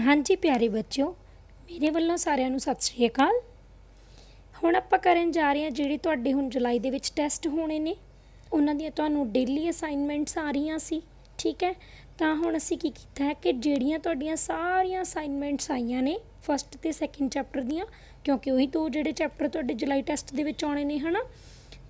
हाँ जी प्यारे बच्चों, मेरे ਵੱਲੋਂ ਸਾਰਿਆਂ ਨੂੰ ਸਤਿ ਸ਼੍ਰੀ ਅਕਾਲ। ਹੁਣ ਆਪਾਂ ਕਰਨ ਜਾ ਰਹੇ ਹਾਂ ਜਿਹੜੇ ਤੁਹਾਡੇ ਹੁਣ ਜੁਲਾਈ ਦੇ ਵਿੱਚ ਟੈਸਟ ਹੋਣੇ ਨੇ, ਉਹਨਾਂ ਦੀਆਂ ਤੁਹਾਨੂੰ ਡੇਲੀ ਅਸਾਈਨਮੈਂਟਸ ਆ ਰਹੀਆਂ ਸੀ। ਠੀਕ ਹੈ, ਤਾਂ ਹੁਣ ਅਸੀਂ ਕੀ ਕੀਤਾ ਹੈ ਕਿ ਜਿਹੜੀਆਂ ਤੁਹਾਡੀਆਂ ਸਾਰੀਆਂ ਅਸਾਈਨਮੈਂਟਸ ਆਈਆਂ ਨੇ ਫਸਟ ਅਤੇ ਸੈਕਿੰਡ ਚੈਪਟਰ ਦੀਆਂ, ਕਿਉਂਕਿ ਉਹੀ ਦੋ ਜਿਹੜੇ ਚੈਪਟਰ ਤੁਹਾਡੇ ਜੁਲਾਈ ਟੈਸਟ ਦੇ ਵਿੱਚ ਆਉਣੇ ਨੇ ਹੈ ਨਾ,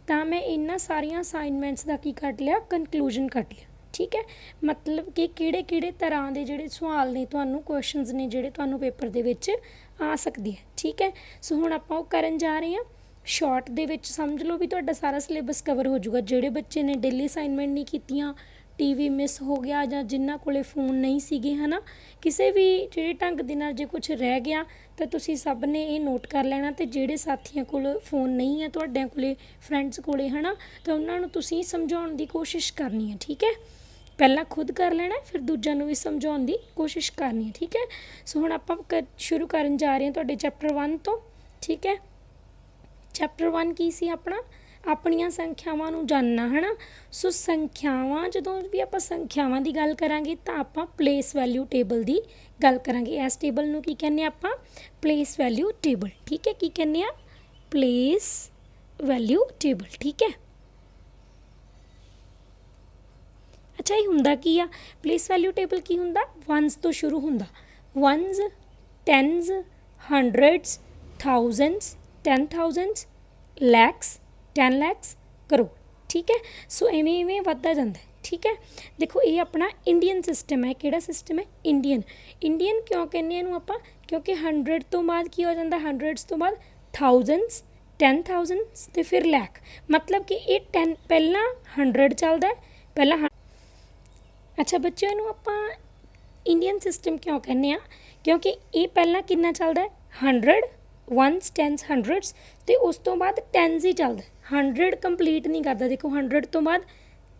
ਤਾਂ ਮੈਂ ਇਹਨਾਂ ਸਾਰੀਆਂ ਅਸਾਈਨਮੈਂਟਸ ਦਾ ਕੀ ਕੱਢ ਲਿਆ, ਕਨਕਲੂਜਨ ਕੱਢ ਲਿਆ। ठीक है, मतलब कि किहड़े तरह के जिहड़े सवाल ने तुहानूं क्वेश्चनस ने जिहड़े तुहानूं पेपर दे विच आ सकदे है। ठीक है, सो हुण आपां ओह करन जा रहे हैं। शॉर्ट दे विच समझ लो भी तुहाडा सारा सिलेबस कवर हो जाऊगा। जिहड़े बच्चे ने डेली असाइनमेंट नहीं कीतियां, टीवी मिस हो गया जां जिन्हां कोले फोन नहीं सीगे है ना, किसी भी जिहड़े ढंग दे नाल जे कुछ रह गया तो तुसीं सब ने ये नोट कर लेना। तो जिहड़े साथियों कोल फोन नहीं है तुहाडे कोले, फ्रेंड्स कोले है ना, तो उन्हां नूं तुसीं समझाउण दी कोशिश करनी है। ठीक है, पहला खुद कर लेना, फिर दूजा नूं भी समझाउण दी कोशिश करनी है। ठीक है, सो हुण आपां शुरू करन जा रहे हैं तुहाडे चैप्टर 1 तो। ठीक है, चैप्टर 1 की सी अपना अपनियां संख्यावां नूं जानना है ना। सो संख्यावां जदों भी आपां संख्यावां दी गल करांगे तां आपां प्लेस वैल्यू टेबल दी गल करांगे। इस टेबल नूं की कहने आपां, प्लेस वैल्यू टेबल। ठीक है, की कहने आ, प्लेस वैल्यू टेबल। ठीक है, अच्छा ये हुंदा की आ, प्लेस वैल्यू टेबल की हुंदा, वनस तो शुरू हुंदा। वनस, टेन्स, हंड्रड्स, थाउजेंड्स, 10,000, लैक्स, 10 लैक्स, करोड़। ठीक है, सो इवें इवें वधदा जांदा है। ठीक है, देखो ये अपना इंडियन सिस्टम है। किहड़ा सिस्टम है? इंडियन। इंडियन क्यों कहने इहनूं आपां, क्योंकि 100 तो बाद की हो जांदा, हंड्रड्स तो बाद थाउजेंड्स, 10,000 ते फिर लैख। मतलब कि ये 10 पहला 100 चलदा है, पहला। अच्छा बच्चों, इनू आपां इंडियन सिस्टम क्यों कहने आ, क्योंकि ये पहला कितना चलता है, 100, वनस, टेन्स, हंड्रड्स, तो उस तो बाद टेन्स ही चलता है। 100 कंप्लीट नहीं करता। देखो 100 तो बाद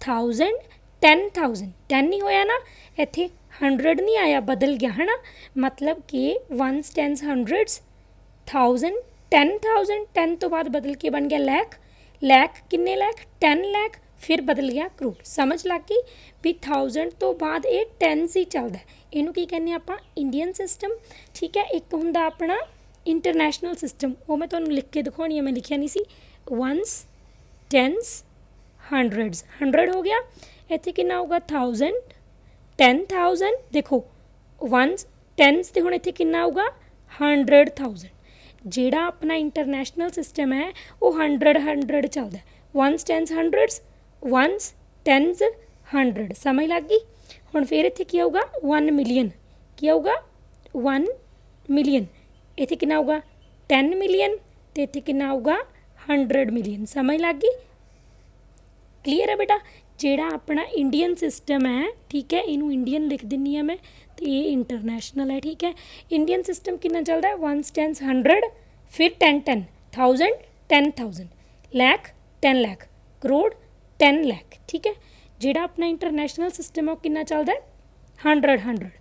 1000, 10,000, 10 नहीं होया ना, इत्थे 100 नहीं आया, बदल गया है ना। मतलब कि वनस, टेन्स, हंड्रड्स, 1000, 10,000, 10 तो बाद बदल के बन गया लैख। लैख किन्ने लैख, 10 लैख, फिर बदल गया करोड़। समझ लग गई भी 1000 तो बाद ये 10 ही चलता है। इनू की कहने आपां, इंडियन सिस्टम। ठीक है, एक हुंदा अपना इंटरनेशनल सिस्टम, वो मैं तुहानूं लिख के दिखाउणी है, मैं लिखिया नहीं सी। वनस, टेन्स, हंड्रड्स, 100 हो गया, इत्थे कितना होगा 1000, 10,000। देखो वनस, टेन्स, तो हुण इत्थे कितना होगा 100,000। जिहड़ा अपना इंटरनेशनल सिस्टम है वो 100 चलता है। वनस, टेन्स, हंड्रड्स, वनस, टेन्स, 100। समझ लग गई। हुण फिर इत्थे की आऊगा 1 मिलियन। की आऊगा 1 मिलियन। इत्थे कितना आऊगा 10 मिलियन, तो इत्थे कितना आऊगा 100 मिलियन। समझ लग गई, क्लीयर है बेटा। जिहड़ा अपना इंडियन सिस्टम है, ठीक है, इनू इंडियन लिख दिनी है मैं, तो ये इंटरनेशनल है। ठीक है, इंडियन सिस्टम कितना चलता है, वनस, टेन्स, 100, फिर 10, 10, 1000, 10,000, लैख, 10 लैख, करोड़, 10 लैख। ठीक है, जिहड़ा अपना इंटरनेशनल सिस्टम है वो कितना चलता है, 100, 100,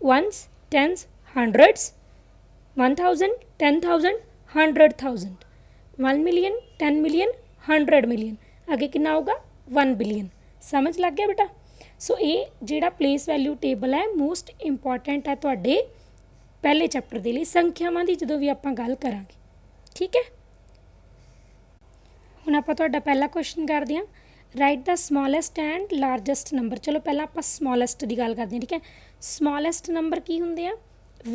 वनस, टेन्स, हंड्रड्स, 1000, 10,000, 100,000, 1 मिलियन, 10 मिलियन, 100 मिलियन, आगे कितना होगा 1 बिलियन। समझ लग गया बेटा। सो ये जिहड़ा प्लेस वैल्यू टेबल है मोस्ट इंपॉर्टेंट है तुहाडे पहले चैप्टर दे लई, संख्यावां दी जदों भी आपां गल करांगे। ठीक है, हुण आपां तुहाडा पहला क्वेश्चन करदे हां, right the smallest and largest number. चलो पहला आपां स्मॉलेस्ट की गल करते हैं। ठीक है, स्मॉलेस्ट नंबर की होंगे आ,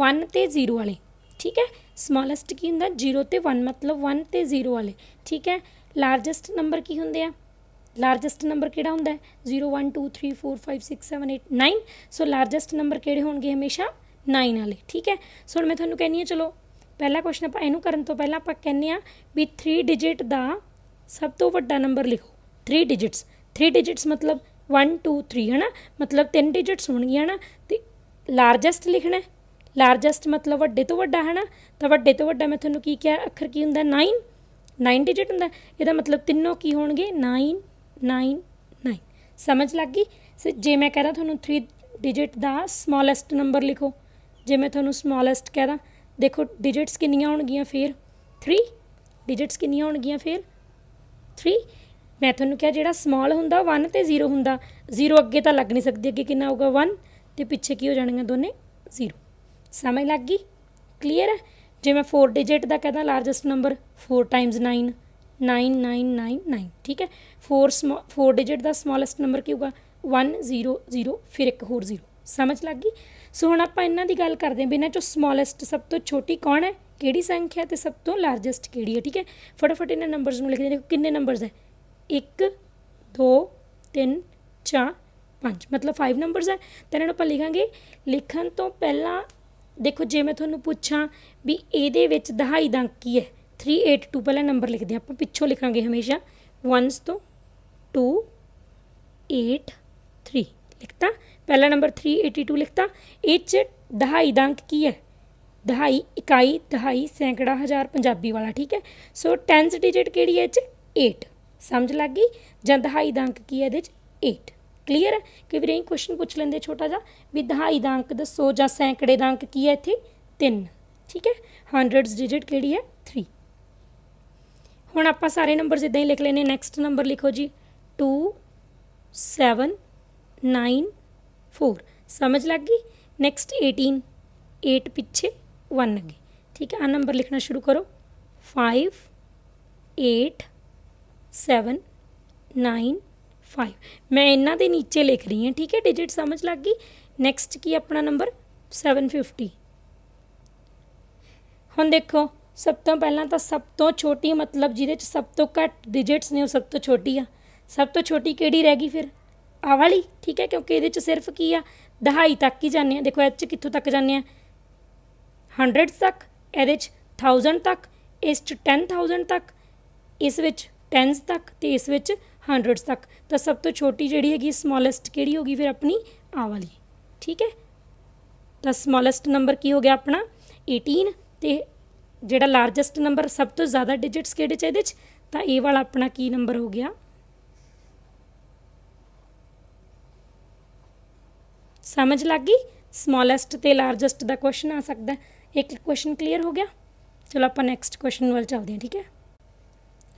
1 ते 0 वाले। ठीक है, स्मॉलेस्ट की होंगे 0 ते 1, मतलब 1 ते 0 वाले। ठीक है, लार्जेस्ट नंबर की होंगे आ, लार्जेस्ट नंबर किहड़ा होंदा है, 0, 1, 2, 3, 4, 5, 6, 7, 8, 9। सो लार्जेस्ट नंबर किहड़े होणगे, हमेशा 9 वाले। ठीक है, सो हुण मैं तुहानूं कहनी है, चलो पहला क्वेश्चन आपां इहनूं करन तो पहलां आपां कहने आ भी 3 डिजिट दा सब तो वड्डा नंबर लिखो। 3 डिजिट्स, 3 डिजिट्स मतलब 1, 2, 3 है ना, मतलब 3 डिजिट्स होणगियां ना। तो लार्जेस्ट लिखना है, लार्जेस्ट मतलब वड्डे तो वड्डा है ना, तो वड्डे तो वड्डा मैं तुहानूं की क्या अखर की हुंदा, 9, 9 डिजिट हुंदा। इहदा मतलब तीनों की होणगे 9, 9, 9। समझ लग गई। सो जे मैं कहदा तुहानूं 3 डिजिट दा स्मॉलेस्ट नंबर लिखो, जे मैं तुहानूं स्मॉलेस्ट कहदा, देखो डिजिट्स कितनियां होणगियां, फिर 3 डिजिट्स कितनियां होणगियां, फिर 3। मैं तुहानूं क्या जिहड़ा स्मॉल हुंदा 1 ते 0 हुंदा, 0 अगे तो लग नहीं सकती, अगे कितना होगा 1, तो पिछे की हो जाणियां दोने 0। समझ लग गई? क्लीयर है? जे मैं 4 डिजिट का कहता लार्जेस्ट नंबर 4 टाइम्स 9 9999, ठीक है। 4 डिजिट का स्मॉलेस्ट नंबर की होगा 1 0 0 फिर एक होर 0। समझ लग गई? सो हुण आपां इन्हां दी गल करदे हां भी इन्हां चों स्मॉलेस्ट सब तो छोटी कौन है, किहड़ी संख्या ते सब तो लार्जेस्ट किहड़ी है, ठीक है। फटाफट इन्हां नंबर्स नूं लिखदे, देखो किन्ने नंबर्स है, 1 2 3 4 5, मतलब 5 नंबर्स है। तो इन्हां नूं आपां लिखांगे, लिखण तो पहलां देखो जे मैं तुहानूं पुछां भी इहदे विच दहाई दा अंक की है 382, पहला नंबर लिखते हैं आप, पिछों लिखांगे हमेशा 1 तो 2 8 3 लिखता, पहला नंबर 382 लिखता। इस दहाई का अंक की है, दहाई इकाई दहाई सैकड़ा हज़ार पंजाबी वाला, ठीक है। सो 10th डिजिट किहड़ी है 8, समझ लग गई? जां दहाई का अंक की है ये 8। क्लीयर है? कई बार क्वेश्चन पूछ लेंगे छोटा जा भी दहाई का अंक दसो जां सैकड़े का अंक की है इत्थे 3, ठीक है। हंड्रड्स डिजिट किहड़ी है 3। हुण आपां सारे नंबर्स इदां ही लिख लेने। नैक्सट नंबर लिखो जी 2 7 9 4, समझ लग गई? नैक्सट 18, 8 पिछे 1 अगे, ठीक है। आ नंबर लिखना शुरू करो 5 8 7 9 5, मैं इन्हां दे नीचे लिख रही हूँ, ठीक है। डिजिट समझ लग गई? नैक्सट की अपना नंबर 750। हुण देखो सब तो पहला तो सब तो छोटी मतलब जिहदे सब तो घट डिजिट्स ने वो सब तो छोटी आ, सब तो छोटी किहड़ी रह गई फिर आ वाली, ठीक है, क्योंकि ये सिर्फ की आ दहाई तक ही जाने। देखो एच कित्थों तक जाने, हंड्रड्स तक, ये 1000 तक, इस 10,000 तक, इस विच 10s तक, तो इस विच 100s तक। तो सब तो छोटी जिहड़ी हैगी स्मॉलेस्ट किहड़ी होगी फिर अपनी आ वाली, ठीक है। तो स्मॉलेस्ट नंबर की हो गया अपना 18, तो जिहड़ा लार्जेस्ट नंबर सब तो ज़्यादा डिजिट्स किहड़े च, तो ये वाला अपना की नंबर हो गया, समझ लग गई? स्मॉलेस्ट ते लार्जेस्ट का क्वेश्चन आ सकता है। एक क्वेश्चन क्लीयर हो गया? चलो आप नैक्सट क्वेश्चन वाल चलते हैं, ठीक है।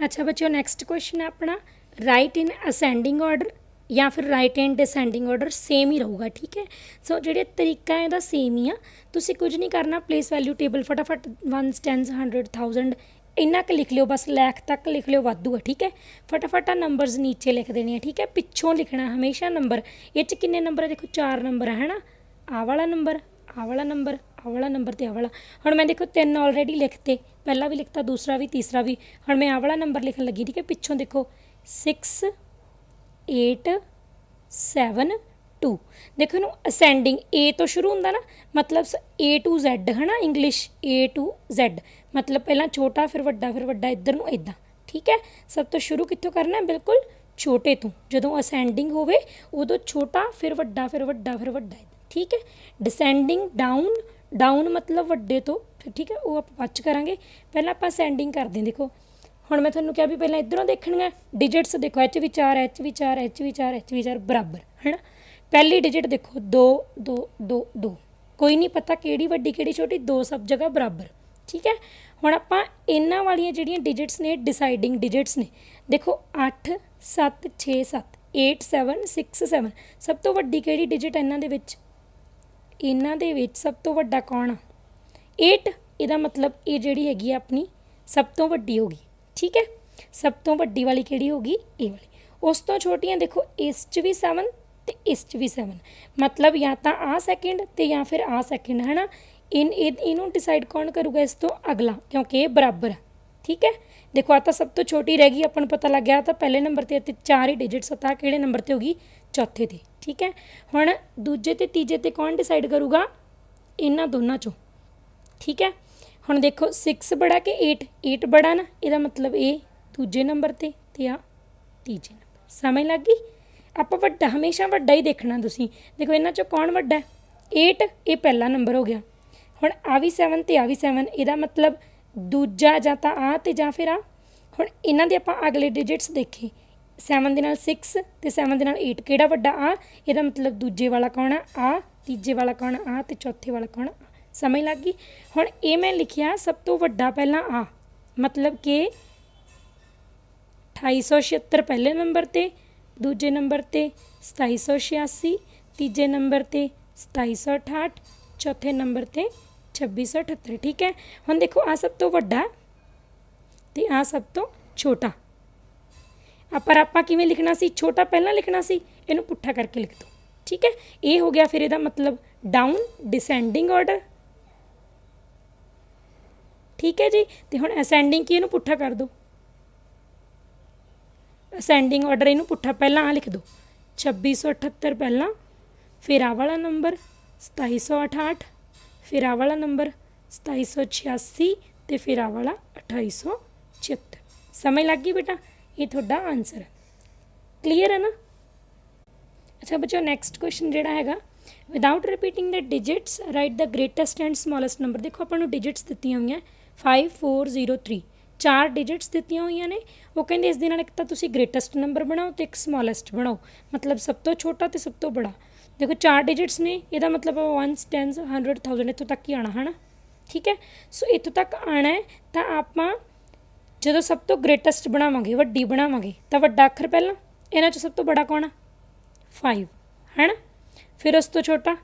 अच्छा बच्चों, नैक्सट क्वेश्चन है अपना राइट इन असेंडिंग ऑर्डर या फिर right in descending order, same ही रहूगा, ठीक है। सो जो तरीका है इहदा सेम ही आ, तुसीं कुछ नहीं करना, प्लेस वैल्यू टेबल फटाफट 1s 10s 100 1000 इन्ना क लिख लियो, बस लैख तक लिख लियो, वाधू है, ठीक है। फटाफट नंबरस नीचे लिख देने हैं, ठीक है। पिछों लिखना हमेशा नंबर, ये किन्ने नंबर है, देखो 4 नंबर है ना, आ वाला नंबर, आ वाला नंबर, आ वाला नंबर तो आ वाला। हुण मैं देखो 3 ऑलरेडी लिखते, पहला भी लिखता, दूसरा भी, तीसरा भी। हुण मैं आ वाला नंबर लिखन लगी, ठीक है। पिछों देखो 6 8 7 2, देखो इनू असेंडिंग ए तो शुरू होंदा ना, मतलब A to Z है ना, इंग्लिश A to Z, मतलब पहला छोटा फिर वड्डा इधर नूं इदां, ठीक है। सब तो शुरू कित्थों करना है, बिल्कुल छोटे तो, जदों असेंडिंग होवे उदों छोटा फिर वड्डा फिर वड्डा फिर वड्डा, ठीक है। डिसेंडिंग डाउन, डाउन मतलब वड्डे तो, ठीक है, वो आप बाद च करांगे, पहला आप असेंडिंग करदे। देखो हुण मैं तुहानूं कहा भी पहलां इधरों देखणियां डिजिट्स, देखो H भी 4 H भी 4 H भी 4 H भी 4 बराबर है ना। पहली डिजिट देखो 2 2 2 2, कोई नहीं पता किहड़ी वड्डी किहड़ी छोटी, 2 सब जगह बराबर, ठीक है। हुण आपां इन्हां वालियां जिहड़ियां डिजिट्स ने डिसाइडिंग डिजिट्स ने, देखो 8 7 6 7 8 7 6 7, सब तो वड्डी किहड़ी डिजिट इन्हां दे विच, इन्हां दे विच सब तो वड्डा कौन आ 8, इहदा मतलब ये जिहड़ी हैगी अपनी सब तो वड्डी होगी, ठीक है। सब तो वड्डी वाली किहड़ी होगी, ए वाली। उस तो छोटियां देखो इस च भी 7 ते इस च भी 7, मतलब या तो आ सैकेंड ते या फिर आ सैकेंड है ना। इनू डिसाइड कौन करूगा इस तो अगला, क्योंकि ये बराबर है, ठीक है। देखो आ तो सब तो छोटी रह गई, अपन पता लग गया तो पहले नंबर ते 4 ही डिजिट्स होता, किहड़े नंबर ते होगी, चौथे ते, ठीक है। हुण दूजे ते तीजे ते कौन डिसाइड करूगा, इन्हां दोनों चों, ठीक है। हुण देखो 6 बड़ा कि 8 बड़ा ना, इहदा मतलब ये दूजे नंबर ते आ तीजे नंबर, समझ लग गई? आपां वड्डा हमेशा वड्डा ही देखना तुसीं। देखो इन्हां चों कौन वड्डा है, 8, ये पहला नंबर हो गया। हुण आ भी 7 ते आ भी 7, इहदा मतलब दूजा जां तां आ ते जां फिर आ। हुण इन्हां दे आपां अगले डिजिट्स देखे, 7 दे नाल 6 ते 7 दे नाल 8, किहड़ा वड्डा आ, इहदा मतलब दूजे वाला कौन आ, तीजे वाला कौन आ, ते चौथे वाला कौन आ, समझ लग गई? हुण ये मैं लिखिया सब तो वड्डा पहला आ, मतलब कि 2876 पहले नंबर ते, दूजे नंबर ते 2786, तीजे नंबर ते 2768, चौथे नंबर ते 2678। ठीक है, हुण देखो आ सब तो वड्डा ते आ सब तो छोटा। पर आपां किवें लिखना सी, छोटा पहलां लिखना सी, इहनूं पुट्ठा करके लिख दो। ठीक है, ये हो गया फिर इहदा मतलब डाउन डिसेंडिंग ऑर्डर। ठीक है जी, तो हुण असेंडिंग की इहनूं पुट्ठा कर दो, असेंडिंग ऑर्डर इहनूं पुट्ठा पहलां आ लिख दो 2678 पहलां, फिर आ वाला नंबर 2768, फिर आ वाला नंबर 2786 ते फिर आ वाला 2876। समझ लग गई बेटा, ये तुहाडा आंसर है। क्लीयर है ना। अच्छा बच्चों नैक्सट क्वेश्चन जिहड़ा हैगा, without repeating the digits right the greatest and smallest number. देखो आपां नूं डिजिट्स दित्तियां होईयां 5403, 4 डिजिट्स दित्तियां होईयां ने। वो कहंदे इस दे नाल एक तां तुसीं ग्रेटेस्ट नंबर बनाओ ते एक स्मॉलेस्ट बनाओ, मतलब सब तो छोटा ते सब तो बड़ा। देखो 4 डिजिट्स ने, ਇਹਦਾ मतलब 1s 10s 100 1000 ਇੱਥੋਂ तक ही आना है ना। ठीक है, सो इत्थों तक आना है तो ਆਪਾਂ ਜਦੋਂ सब तो ग्रेटेस्ट बनावांगे, ਵੱਡੀ बनावांगे तो ਵੱਡਾ ਅੱਖਰ ਪਹਿਲਾਂ, ਇਹਨਾਂ 'ਚੋਂ सब तो बड़ा कौन है 5 है ना, फिर उस तो छोटा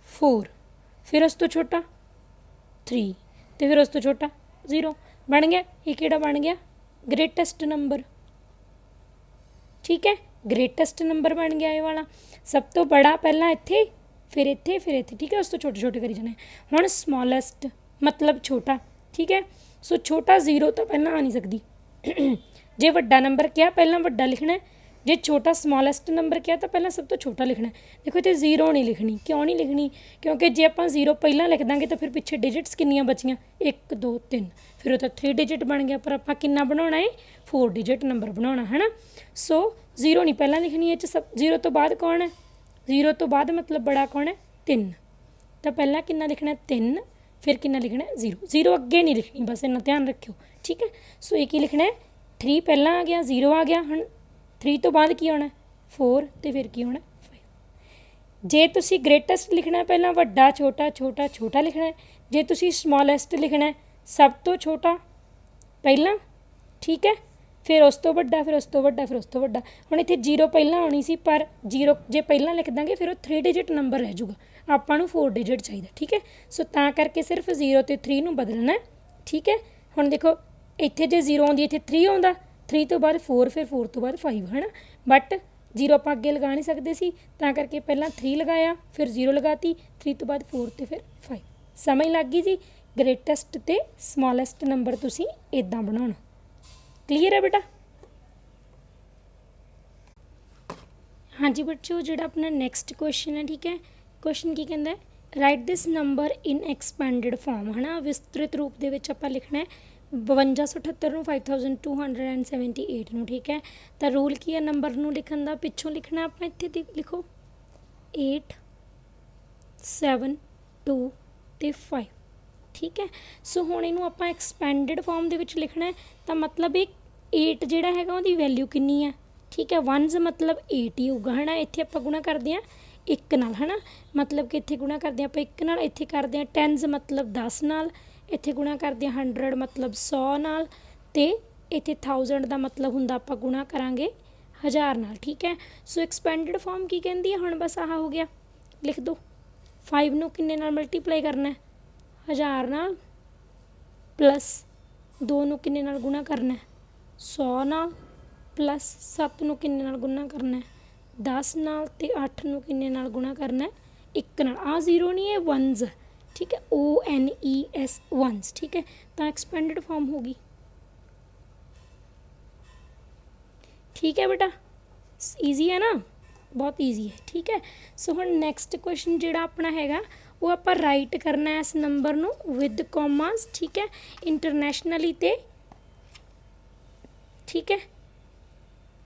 4, फिर उस तो छोटा 3 तो फिर उस तो छोटा 0 बन गया। ये किहड़ा बन गया ग्रेटेस्ट नंबर। ठीक है, ग्रेटेस्ट नंबर बन गया ये वाला। सब तो बड़ा पहला इत्थे, फिर इत्थे, फिर इत्थे। ठीक है, उस तो छोटे छोटे करी जाने। हुण स्मॉलेस्ट मतलब छोटा। ठीक है, सो छोटा 0 तो पहला आ नहीं सकती। जे वड्डा नंबर क्या पहला वड्डा लिखना है, जे छोटा स्मॉलेस्ट नंबर क्या तो पहला सब तो छोटा लिखना है। देखो इत्थे 0 नहीं लिखनी, क्यों नहीं लिखनी, क्योंकि जे आपां 0 पहला लिख देंगे तो फिर पिछे डिजिट्स कितनियां बचियां 1 2 3, फिर वो तो 3 डिजिट बन गया। पर आपां कितना बनाना है 4 डिजिट नंबर बनाना है ना। सो 0 नहीं पहला लिखनी है, सब 0 तो बाद कौन है, 0 तो बाद मतलब बड़ा कौन है 3, तो पहला कितना लिखना है 3, फिर कितना लिखना है 0, 0 अगे नहीं लिखनी, बस इन्ना ध्यान रखियो। ठीक है, सो एक ही लिखना है 3 पहला आ गया 0 आ गया, हम 3 तो बाद की होना 4 तो फिर की होना 5। जे तुसी ग्रेटेस्ट लिखना है पहला वड्डा छोटा छोटा छोटा लिखना है, जे तुसी स्मॉलेस्ट लिखना है सब तो छोटा पहला। ठीक है, फिर उस तो वड्डा, फिर उस तो वड्डा, फिर उस तो वड्डा। हुण इत्थे 0 पहला आनी सी, पर 0 जे पहला लिख देंगे फिर वो 3 डिजिट नंबर रह जूगा, आपां नूं 4 डिजिट चाहिए। ठीक है, सो तां करके सिर्फ 0 ते 3 नूं बदलना है। ठीक है, हुण देखो इत्थे जे 0 आउंदी इत्थे 3 आउंदा, 3 तो बाद 4, फिर 4 तो बाद 5 है ना। बट 0 आपां अगे लगा नहीं सकते सी, तां करके पहला 3 लगाया, फिर 0 लगाती, 3 तो बाद 4 तो फिर 5। समझ लग गई जी। ग्रेटेस्ट ते स्मॉलेस्ट नंबर तुसीं इदां बनाउणा। क्लीयर है बेटा। हाँ जी बच्चों, जिहड़ा अपना नैक्सट क्वेश्चन है, ठीक है, क्वेश्चन की कहता है right this number in expanded form है ना। विस्तृत रूप दे विच आपां लिखना है 5278 ਨੂੰ 5278 ਨੂੰ। ठीक है, तो रूल की है नंबर नूं लिखण दा, पिछों लिखना आपां इत्थे लिखो 8 7 2 ते 5। ठीक है, सो हुण इहनूं आपां एक्सपैंडिड फॉर्म दे विच लिखना है, तो मतलब एक 8 जिहड़ा हैगा उहदी वैल्यू कितनी है। ठीक है, 1s मतलब 8 ही होगा है ना। इत्थे आपां गुणा करदे हां 1 नाल है ना, मतलब कि इत्थे गुणा करदे आपां 1 नाल, इत्थे करदे हां 10s मतलब 10 नाल, इत्थे गुणा करदे हां 100 मतलब 100 नाल, ते इत्थे 1000 दा मतलब हुंदा आपां गुणा करांगे 1000 नाल। ठीक है, सो एक्सपैंडिड फॉर्म की कहंदी है, हुण बस आह हो गया लिख दो। 5 नूं किन्ने नाल मल्टीप्लाई करना है 1000 नाल, प्लस 2 नूं किन्ने नाल गुणा करना है 100 नाल, प्लस 7 नूं किन्ने नाल गुणा करना है 10 नाल, ते 8 नूं किन्ने नाल गुणा करना है 1 नाल। आ 0 नहीं है 1s। ठीक है, ONES 1s। ठीक है, तो एक्सपेंडेड फॉर्म होगी। ठीक है बेटा, ईजी है ना, बहुत ईजी है। ठीक है, सो हुण नैक्सट क्वेश्चन जिहड़ा अपना हैगा वो आपां राइट करना है इस नंबर नूं विद कॉमास। ठीक है, इंटरनैशनली ते ठीक है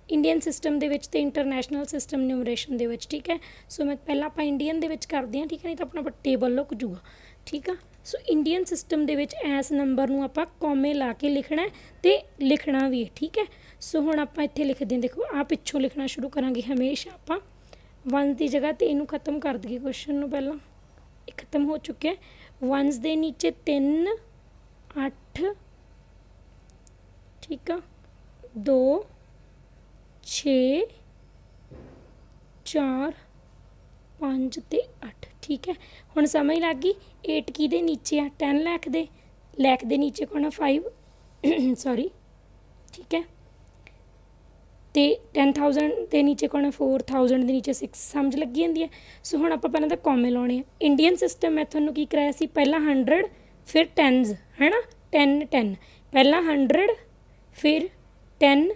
इंडियन सिस्टम दे विच ते इंटरनैशनल सिस्टम न्यूमरेशन दे विच। ठीक है, सो मैं पहला आपां इंडियन दे विच करदे हां। ठीक है, नहीं तो अपना टेबल लुक जूगा। ठीक है, सो इंडियन सिस्टम दे विच इस नंबर नूं आपां कॉमे ला के लिखना है ते लिखना भी है। ठीक है, सो हुण आपां इत्थे लिखदे हां, देखो आ पिछों लिखना शुरू करांगे हमेशा आपां 1 की जगह तो इनू खत्म कर दईए क्वेश्चन नूं। पहला खत्म हो चुके हैं 1s दे नीचे 3 8 ठीक है 2 6 4 5 ते 8। ठीक है। हुण समझ लग गई 8 किहदे नीचे आ 10 लैख दे नीचे कौन आ 5 सॉरी ठीक है। तो 10,000 के नीचे कौन है 4,000 के नीचे 6 समझ लगी जाती है। सो हुण आपां पहलां तां कॉमे लाउणे आ। इंडियन सिस्टम मैं तुहानूं की कराया सी पहला 100 फिर 10s है ना 10 पहला 100 फिर 10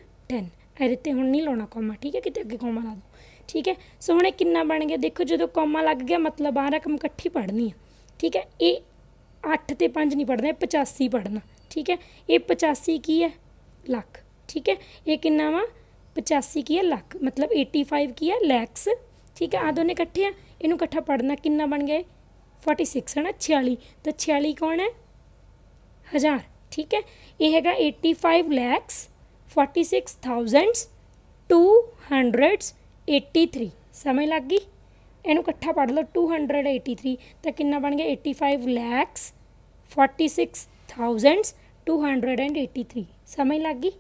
ਇਹਦੇ ਤੇ ਹੁਣ नहीं लाउणा कॉमा ठीक है किते अगे कॉमा ला दो ठीक है। सो हुण कितना बन गया देखो जो कॉमा लग गया मतलब आ रकम इकट्ठी पढ़नी है ठीक है। ये 8 ते 5 नहीं पढ़ना 85 पढ़ना ठीक है। ये 85 की है लख ठीक है। ये कितना वा 85 की है लख मतलब 85 की है लैक्स ठीक है। आ दोनों इकट्ठे हैं इनू इकट्ठा पढ़ना कितना बन गए 46 है ना 46 तो 46 कौन है 1000 ठीक है। ये हैगा 85 लैक्स 46,283 समझ लग गई। इनू इकट्ठा पढ़ लो 283 तो कितना बन गया 85 लैक्स 46,283 समझ लग गई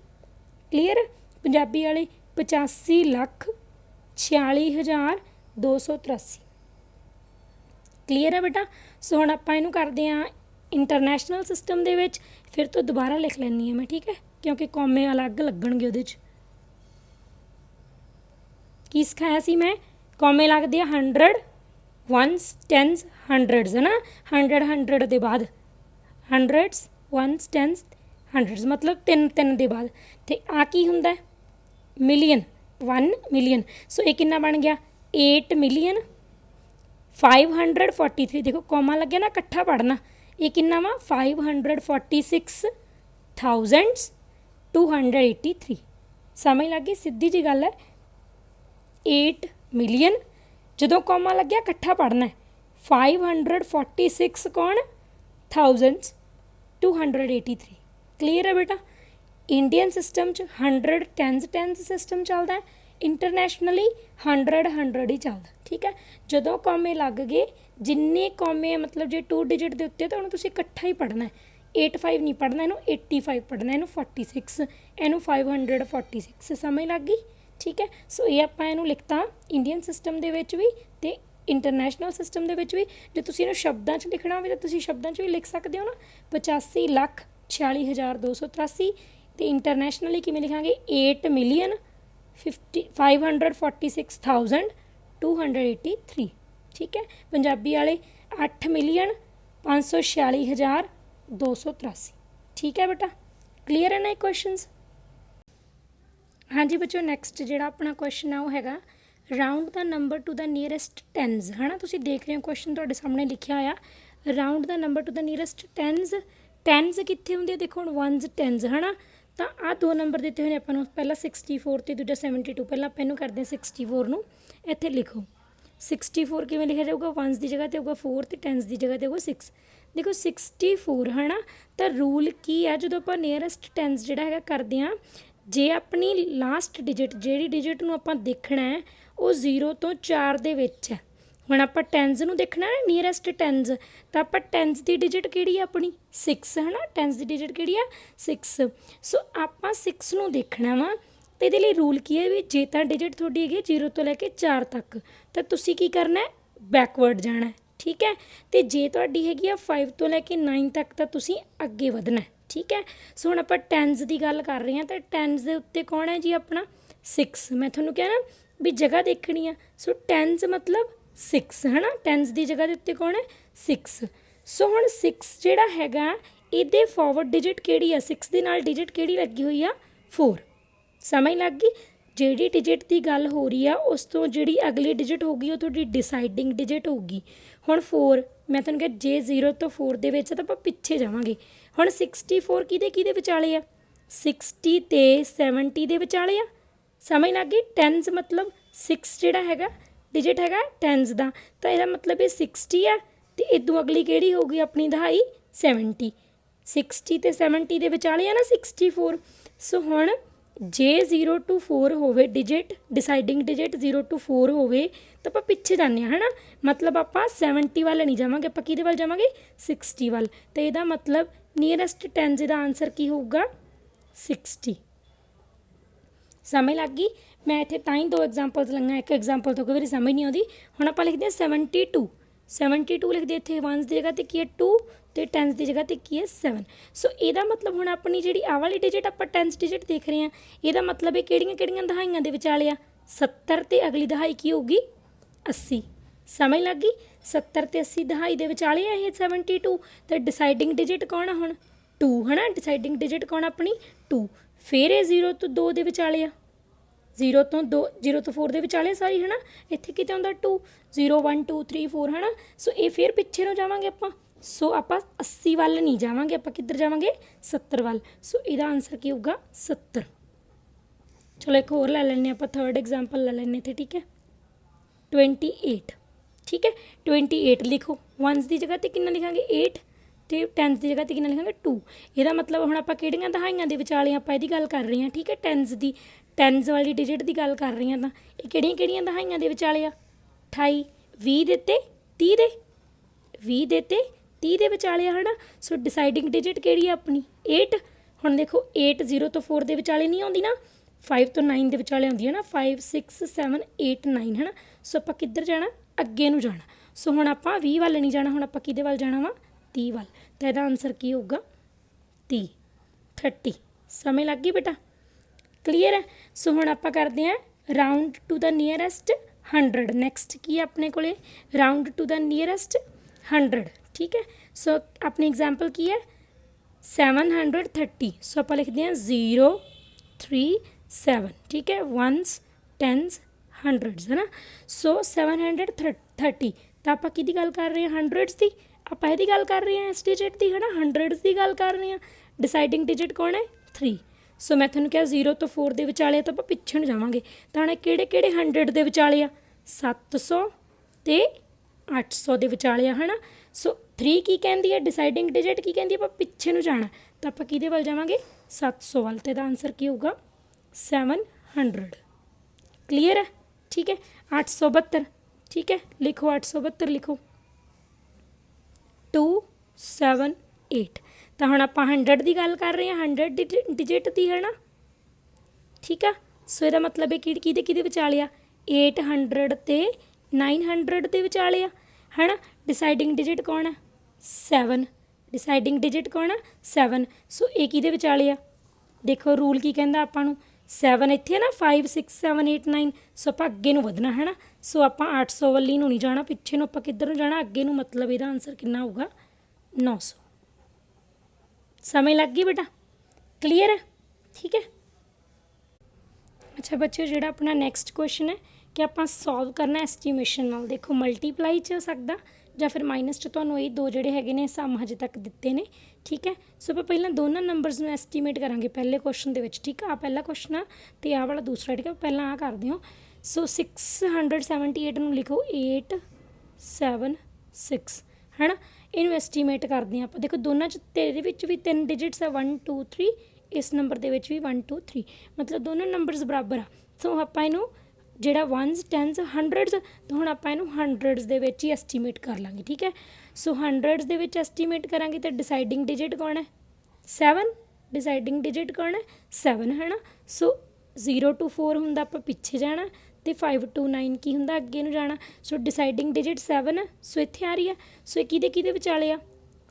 क्लीयर। पंजाबी वाले 85,46,283 क्लीयर है बेटा। सो हुण आपां इहनूं करदे आं इंटरनैशनल सिस्टम दे विच फिर तो दोबारा लिख लैनी है मैं ठीक है क्योंकि कॉमे अलग लगणगे उहदे च। की सिखाया सी मैं कॉमे लगदे आ 100 1s 10s 100s है ना 100 दे बाद 100s 1s 10s 100s मतलब 3 दे बाद ते आ की हुंदा मिलियन 1 मिलियन। सो ये कितना बन गया 8,543 देखो कॉमा लग गया ना इकट्ठा पढ़ना ये कितना वा 546,283 समझ लग गई सीधी जी गल है। 8 मिलियन जो कॉमा लग गया इकट्ठा पढ़ना है 546 कौन 1,283 क्लीयर है बेटा। इंडियन सिस्टम च 100 10s सिस्टम चलता है इंटरनैशनली 100 ही चलता ठीक है। जो कॉमे लग गए जिन्ने कॉमे मतलब जो 2 डिजिट के उत्ते तो उन्होंने तुसीं इकट्ठा ही पढ़ना है 85 नहीं पढ़ना इनू 85 पढ़ना इनू 46 इनू 546 समझ लग गई ठीक है। सो ये आपां इनू लिखता इंडियन सिस्टम दे विच भी ते इंटरनैशनल सिस्टम दे विच भी जो तुसीं इनू शब्दां च लिखना होवे तां तुसीं शब्दां च भी लिख सकदे हो ना 85,46,283 ते इंटरनैशनली किवें लिखांगे 8,546,283 ठीक है। पंजाबी वाले 8,546,283 ठीक है बेटा क्लीयर है ना क्वेश्चनस। हाँ जी बच्चों नैक्सट जो अपना क्वेश्चन है वो है round the number two the nearest 10s है ना। तुसीं देख रहे हो क्वेश्चन तुहाडे सामने लिखिया होया round the number two the nearest 10s कित्थे हुंदे देखो हुण 1s 10s है ना। तो आ 2 नंबर दिते हुए आपां नूं पहला 64 ते दूजा 72 पहला आपां इहनूं करदे 64 नूं इत्थे लिखो 64 किवें लिखिया जाऊगा 1s की जगह ते होगा 4 ते 10s की जगह ते होगा 6 देखो 64 है ना। तो रूल की है जो आप नीयरेस्ट 10s जिहड़ा है करते हैं जे अपनी लास्ट डिजिट जिहड़ी डिजिट नूं आपां देखना है वो 0 तो 4 दे विच है। हुण आपां 10s नूं देखना है नीयरेस्ट 10s तो आपां 10s की डिजिट किहड़ी है अपनी 6 है ना 10s की डिजिट किहड़ी है 6। सो आपां 6 नूं देखना वा तो ये रूल की है भी जे तो डिजिट थोड़ी है 0 तो लैके 4 तक तो तुसी की करना है बैकवर्ड जाना है ठीक है। तो जे तुहाडी हैगी आ 5 तो लैके 9 तक तो तुसी अगे वधना है ठीक है। सो हुण आपां 10s की गल कर रहे हैं तो 10s के उत्ते कौन है जी अपना 6 मैं तुहानूं कहना भी जगह देखनी है। सो 10s मतलब 6 है ना 10s की जगह के उत्ते कौन है 6। सो हुण 6 जिहड़ा हैगा इहदे फॉरवर्ड डिजिट किहड़ी है 6 दे नाल डिजिट किहड़ी लगी हुई आ 4 समझ लग गई। जिहड़ी डिजिट की गल हो रही है उस तो जिहड़ी अगली डिजिट होगी वो तुहाडी डिसाइडिंग डिजिट होगी। हुण 4 मैं तुहानूं कहा जे 0 तो 4 दे विच तां आपां पिछे जावांगे। हुण 64 किहदे विचाले आ 60 ते 70 दे विचाले आ समझ लग गई। 10s मतलब 6 जिहड़ा हैगा डिजिट हैगा 10s दा तो इहदा मतलब ये 60 है तो इदों अगली किहड़ी होगी अपनी दहाई 70 60 ते 70 दे विचाले आ ना 64। सो हुण जे 0 to 4 होवे डिजिट डिसाइडिंग डिजिट 0 to 4 होवे तो आपां पिछे जाने है ना मतलब आपां 70 वाल नहीं जावांगे आपां किहदे वाल जावांगे 60 वाल। तो इहदा मतलब नीयरेस्ट 10s दा आंसर की होगा 60 समझ लग गई। मैं इत्थे तां ही 2 एग्जाम्पल्स लंघा एक एग्जाम्पल तो कई बार समझ नहीं आती। हुण आपां लिखदे 72 72 लिखते इत्थे वनस की जगह ते की है 2 तो टेंस की जगह ते की है 7। सो ਇਹਦਾ मतलब हुण अपनी जिहड़ी आह वाली डिजिट ਆਪਾਂ टेंस डिजिट देख रहे हैं ਇਹਦਾ मतलब ਇਹ ਕਿਹੜੀਆਂ ਦਹਾਈਆਂ ਦੇ ਵਿਚਾਲੇ ਆ 70 ਤੇ ਅਗਲੀ ਦਹਾਈ ਕੀ ਹੋਊਗੀ 80। ਸਮਝ ਲੱਗ ਗਈ 70 ਤੇ 80 ਦਹਾਈ ਦੇ ਵਿਚਾਲੇ ਆ ਇਹ 72 ਤੇ ਡਿਸਾਈਡਿੰਗ ਡਿਜਿਟ ਕੌਣ ਆ ਹੁਣ 2 ਹੈ ਨਾ। ਡਿਸਾਈਡਿੰਗ ਡਿਜਿਟ ਕੌਣ ਆਪਣੀ 2। ਫਿਰ ਇਹ 0 ਤੋਂ 2 ਦੇ ਵਿਚਾਲੇ ਆ 0 ਤੋਂ 2 0 ਤੋਂ 4 ਦੇ ਵਿਚਾਲੇ ਸਾਰੀ ਹੈ ਨਾ। ਇੱਥੇ ਕਿਤੇ ਆਉਂਦਾ 2 0 1 2 3 4 ਹੈ ਨਾ। ਸੋ ਇਹ ਫਿਰ ਪਿੱਛੇ ਨੂੰ ਜਾਵਾਂਗੇ ਆਪਾਂ। ਸੋ ਆਪਾਂ 80 ਵੱਲ ਨਹੀਂ ਜਾਵਾਂਗੇ ਆਪਾਂ ਕਿੱਧਰ ਜਾਵਾਂਗੇ 70 ਵੱਲ। ਸੋ ਇਹਦਾ ਆਨਸਰ ਕੀ ਹੋਊਗਾ 70। ਚਲੋ ਇੱਕ ਹੋਰ ਲੈ ਲੈਂਦੇ ਆਪਾਂ ਥਰਡ ਐਗਜ਼ਾਮਪਲ ਲੈ ਲੈਂਦੇ ਇੱਥੇ ਠੀਕ ਹੈ 28 ਠੀਕ ਹੈ 28 ਲਿਖੋ ਵਨਸ ਦੀ ਜਗ੍ਹਾ 'ਤੇ ਕਿੰਨਾ ਲਿਖਾਂਗੇ 8 ਅਤੇ ਟੈਨਸ ਦੀ ਜਗ੍ਹਾ 'ਤੇ ਕਿੰਨਾ ਲਿਖਾਂਗੇ 2। ਇਹਦਾ ਮਤਲਬ ਹੁਣ ਆਪਾਂ ਕਿਹੜੀਆਂ ਦਹਾਈਆਂ ਦੇ ਵਿਚਾਲੇ ਆਪਾਂ ਇਹਦੀ ਗੱਲ ਕਰ ਰਹੇ ਹਾਂ ਠੀਕ ਹੈ ਟੈਨਸ ਵਾਲੀ ਡਿਜਿਟ ਦੀ ਗੱਲ ਕਰ ਰਹੇ ਹਾਂ ਤਾਂ ਇਹ ਕਿਹੜੀਆਂ ਦਹਾਈਆਂ ਦੇ ਵਿਚਾਲੇ ਆ 28 20 ਦੇ ਅਤੇ 30 ਦੇ 20 ਦੇ ਅਤੇ 30 ਦੇ ਵਿਚਾਲੇ ਆ ਹੈ ਨਾ। ਸੋ ਡਿਸਾਈਡਿੰਗ ਡਿਜਿਟ ਕਿਹੜੀ ਆ ਆਪਣੀ 8। ਹੁਣ ਦੇਖੋ 8 0 ਤੋਂ 4 ਦੇ ਵਿਚਾਲੇ ਨਹੀਂ ਆਉਂਦੀ ਨਾ 5 ਤੋਂ 9 ਦੇ ਵਿਚਾਲੇ ਆਉਂਦੀ ਹੈ ਨਾ 5 6 7 8 9 ਹੈ ਨਾ। ਸੋ ਆਪਾਂ ਕਿੱਧਰ ਜਾਣਾ ਅੱਗੇ ਨੂੰ ਜਾਣਾ। ਸੋ ਹੁਣ ਆਪਾਂ 20 ਵੱਲ ਨਹੀਂ ਜਾਣਾ ਹੁਣ ਆਪਾਂ ਕਿਹਦੇ ਵੱਲ ਜਾਣਾ ਵਾ 30 ਵੱਲ। ਤਾਂ ਇਹਦਾ ਆਨਸਰ ਕੀ ਹੋਊਗਾ 30 ਸਮਝ ਲੱਗ ਗਈ ਬੇਟਾ ਕਲੀਅਰ ਹੈ। ਸੋ ਹੁਣ ਆਪਾਂ ਕਰਦੇ ਹਾਂ ਰਾਊਂਡ ਟੂ ਦਾ ਨੀਅਰੈਸਟ 100। ਨੈਕਸਟ ਕੀ ਹੈ ਆਪਣੇ ਕੋਲੇ ਰਾਊਂਡ ਟੂ ਦਾ ਨੀਅਰੈਸਟ 100 ਠੀਕ ਹੈ। ਸੋ ਆਪਣੀ ਐਗਜ਼ਾਮਪਲ ਕੀ ਹੈ 730। ਸੋ ਆਪਾਂ ਲਿਖਦੇ ਹਾਂ 0 3 7 ਠੀਕ ਹੈ ਵਨਸ ਟੈਨਸ ਹੰਡਰਡਸ ਹੈ ਨਾ। ਸੋ 730 ਤਾਂ ਆਪਾਂ ਕਿਹਦੀ ਗੱਲ ਕਰ ਰਹੇ ਹਾਂ ਹੰਡਰਡਸ ਦੀ। ਆਪਾਂ ਇਹਦੀ ਗੱਲ ਕਰ ਰਹੇ ਹਾਂ ਇਸ ਡਿਜਿਟ ਦੀ ਹੈ ਨਾ ਹੰਡਰਡਸ ਦੀ ਗੱਲ ਕਰ ਰਹੇ ਹਾਂ। ਡਿਸਾਈਡਿੰਗ ਡਿਜਿਟ ਕੌਣ ਹੈ 3। ਸੋ ਮੈਂ ਤੁਹਾਨੂੰ ਕਿਹਾ 0 ਤੋਂ 4 ਦੇ ਵਿਚਾਲੇ ਤਾਂ ਆਪਾਂ ਪਿੱਛੇ ਨੂੰ ਜਾਵਾਂਗੇ। ਤਾਂ ਹੁਣ ਕਿਹੜੇ 100 ਦੇ ਵਿਚਾਲੇ ਆ 700 ਅਤੇ 800 ਦੇ ਵਿਚਾਲੇ ਆ ਹੈ ਨਾ। ਸੋ 3 ਕੀ ਕਹਿੰਦੀ ਹੈ ਡਿਸਾਈਡਿੰਗ ਡਿਜਿਟ ਕੀ ਕਹਿੰਦੀ ਆਪਾਂ ਪਿੱਛੇ ਨੂੰ ਜਾਣਾ ਤਾਂ ਆਪਾਂ ਕਿਹਦੇ ਵੱਲ ਜਾਵਾਂਗੇ 700 ਵੱਲ। ਅਤੇ ਇਹਦਾ ਆਨਸਰ ਕੀ ਹੋਊਗਾ 700 ਕਲੀਅਰ ਹੈ ਠੀਕ ਹੈ। 872 ਠੀਕ ਹੈ ਲਿਖੋ 872 ਲਿਖੋ 278। ਤਾਂ ਹੁਣ ਆਪਾਂ 100 ਦੀ ਗੱਲ ਕਰ ਰਹੇ ਹਾਂ 100 ਡਿਜਿਟ ਦੀ ਹੈ ਨਾ ਠੀਕ ਆ। ਸੋ ਇਹਦਾ ਮਤਲਬ ਇਹ ਕਿਹਦੇ ਵਿਚਾਲੇ ਆ 800 ਅਤੇ 900 ਦੇ ਵਿਚਾਲੇ ਆ ਹੈ ਨਾ। ਡਿਸਾਈਡਿੰਗ ਡਿਜਿਟ ਕੌਣ ਹੈ 7। ਡਿਸਾਈਡਿੰਗ ਡਿਜਿਟ ਕੌਣ ਹੈ 7। ਸੋ ਇਹ ਕਿਹਦੇ ਵਿਚਾਲੇ ਆ ਦੇਖੋ ਰੂਲ ਕੀ ਕਹਿੰਦਾ ਆਪਾਂ ਨੂੰ 7 ਇੱਥੇ ਨਾ 5 6 7 8 9। ਸੋ ਆਪਾਂ ਅੱਗੇ ਨੂੰ ਵਧਣਾ ਹੈ ਨਾ। ਸੋ ਆਪਾਂ 800 ਵੱਲੀ ਨੂੰ ਨਹੀਂ ਜਾਣਾ ਪਿੱਛੇ ਨੂੰ ਆਪਾਂ ਕਿੱਧਰ ਨੂੰ ਜਾਣਾ ਅੱਗੇ ਨੂੰ। ਮਤਲਬ ਇਹਦਾ ਆਨਸਰ ਕਿੰਨਾ ਹੋਊਗਾ 900। ਸਮਝ ਲੱਗ ਗਈ ਬੇਟਾ ਕਲੀਅਰ ਹੈ ਠੀਕ ਹੈ। ਅੱਛਾ ਬੱਚੇ ਜਿਹੜਾ ਆਪਣਾ ਨੈਕਸਟ ਕੁਐਸਚਨ ਹੈ ਕਿ ਆਪਾਂ ਸੋਲਵ ਕਰਨਾ ਐਸਟੀਮੇਸ਼ਨ ਨਾਲ। ਦੇਖੋ ਮਲਟੀਪਲਾਈ 'ਚ ਹੋ ਸਕਦਾ ਜਾਂ ਫਿਰ ਮਾਈਨਸ 'ਚ ਤੁਹਾਨੂੰ ਇਹ ਦੋ ਜਿਹੜੇ ਹੈਗੇ ਨੇ ਸਮ ਹਜੇ ਤੱਕ ਦਿੱਤੇ ਨੇ ਠੀਕ ਹੈ। ਸੋ ਆਪਾਂ ਪਹਿਲਾਂ ਦੋਨਾਂ ਨੰਬਰਸ ਨੂੰ ਐਸਟੀਮੇਟ ਕਰਾਂਗੇ ਪਹਿਲੇ ਕੁਐਸਚਨ ਦੇ ਵਿੱਚ ਠੀਕ ਆ। ਪਹਿਲਾ ਕੁਐਸਚਨ ਆ ਅਤੇ ਆਹ ਵਾਲਾ ਦੂਸਰਾ ਠੀਕ ਆ। ਪਹਿਲਾਂ ਆਹ ਕਰਦੇ ਹੋ। ਸੋ 678 ਨੂੰ ਲਿਖੋ 8 7 6 ਹੈ ਨਾ। ਇਹਨੂੰ ਐਸਟੀਮੇਟ ਕਰਦੇ ਹਾਂ ਆਪਾਂ। ਦੇਖੋ ਦੋਨਾਂ 'ਚ ਤੇਰੇ ਵਿੱਚ ਵੀ 3 ਡਿਜਿਟਸ ਆ 1 2 3 ਇਸ ਨੰਬਰ ਦੇ ਵਿੱਚ ਵੀ 1 2 3 ਮਤਲਬ ਦੋਨੋਂ ਨੰਬਰਸ ਬਰਾਬਰ ਆ। ਸੋ ਆਪਾਂ ਇਹਨੂੰ ਜਿਹੜਾ ਵਨਸ ਟੈਨਸ ਹੰਡਰਡਸ ਤਾਂ ਹੁਣ ਆਪਾਂ ਇਹਨੂੰ ਹੰਡਰਡਸ ਦੇ ਵਿੱਚ ਹੀ ਐਸਟੀਮੇਟ ਕਰ ਲਾਂਗੇ ਠੀਕ ਹੈ। ਸੋ ਹੰਡਰਡਸ ਦੇ ਵਿੱਚ ਐਸਟੀਮੇਟ ਕਰਾਂਗੇ ਤਾਂ ਡਿਸਾਈਡਿੰਗ ਡਿਜਿਟ ਕੌਣ ਹੈ 7। ਡਿਸਾਈਡਿੰਗ ਡਿਜਿਟ ਕੌਣ ਹੈ 7 ਹੈ ਨਾ। ਸੋ 0 to 4 ਹੁੰਦਾ ਆਪਾਂ ਪਿੱਛੇ ਜਾਣਾ ਅਤੇ 5 to 9 ਕੀ ਹੁੰਦਾ ਅੱਗੇ ਨੂੰ ਜਾਣਾ। ਸੋ ਡਿਸਾਈਡਿੰਗ ਡਿਜਿਟ 7 ਹੈ। ਸੋ ਇੱਥੇ ਆ ਰਹੀ ਹੈ। ਸੋ ਇਹ ਕਿਹਦੇ ਵਿਚਾਲੇ ਆ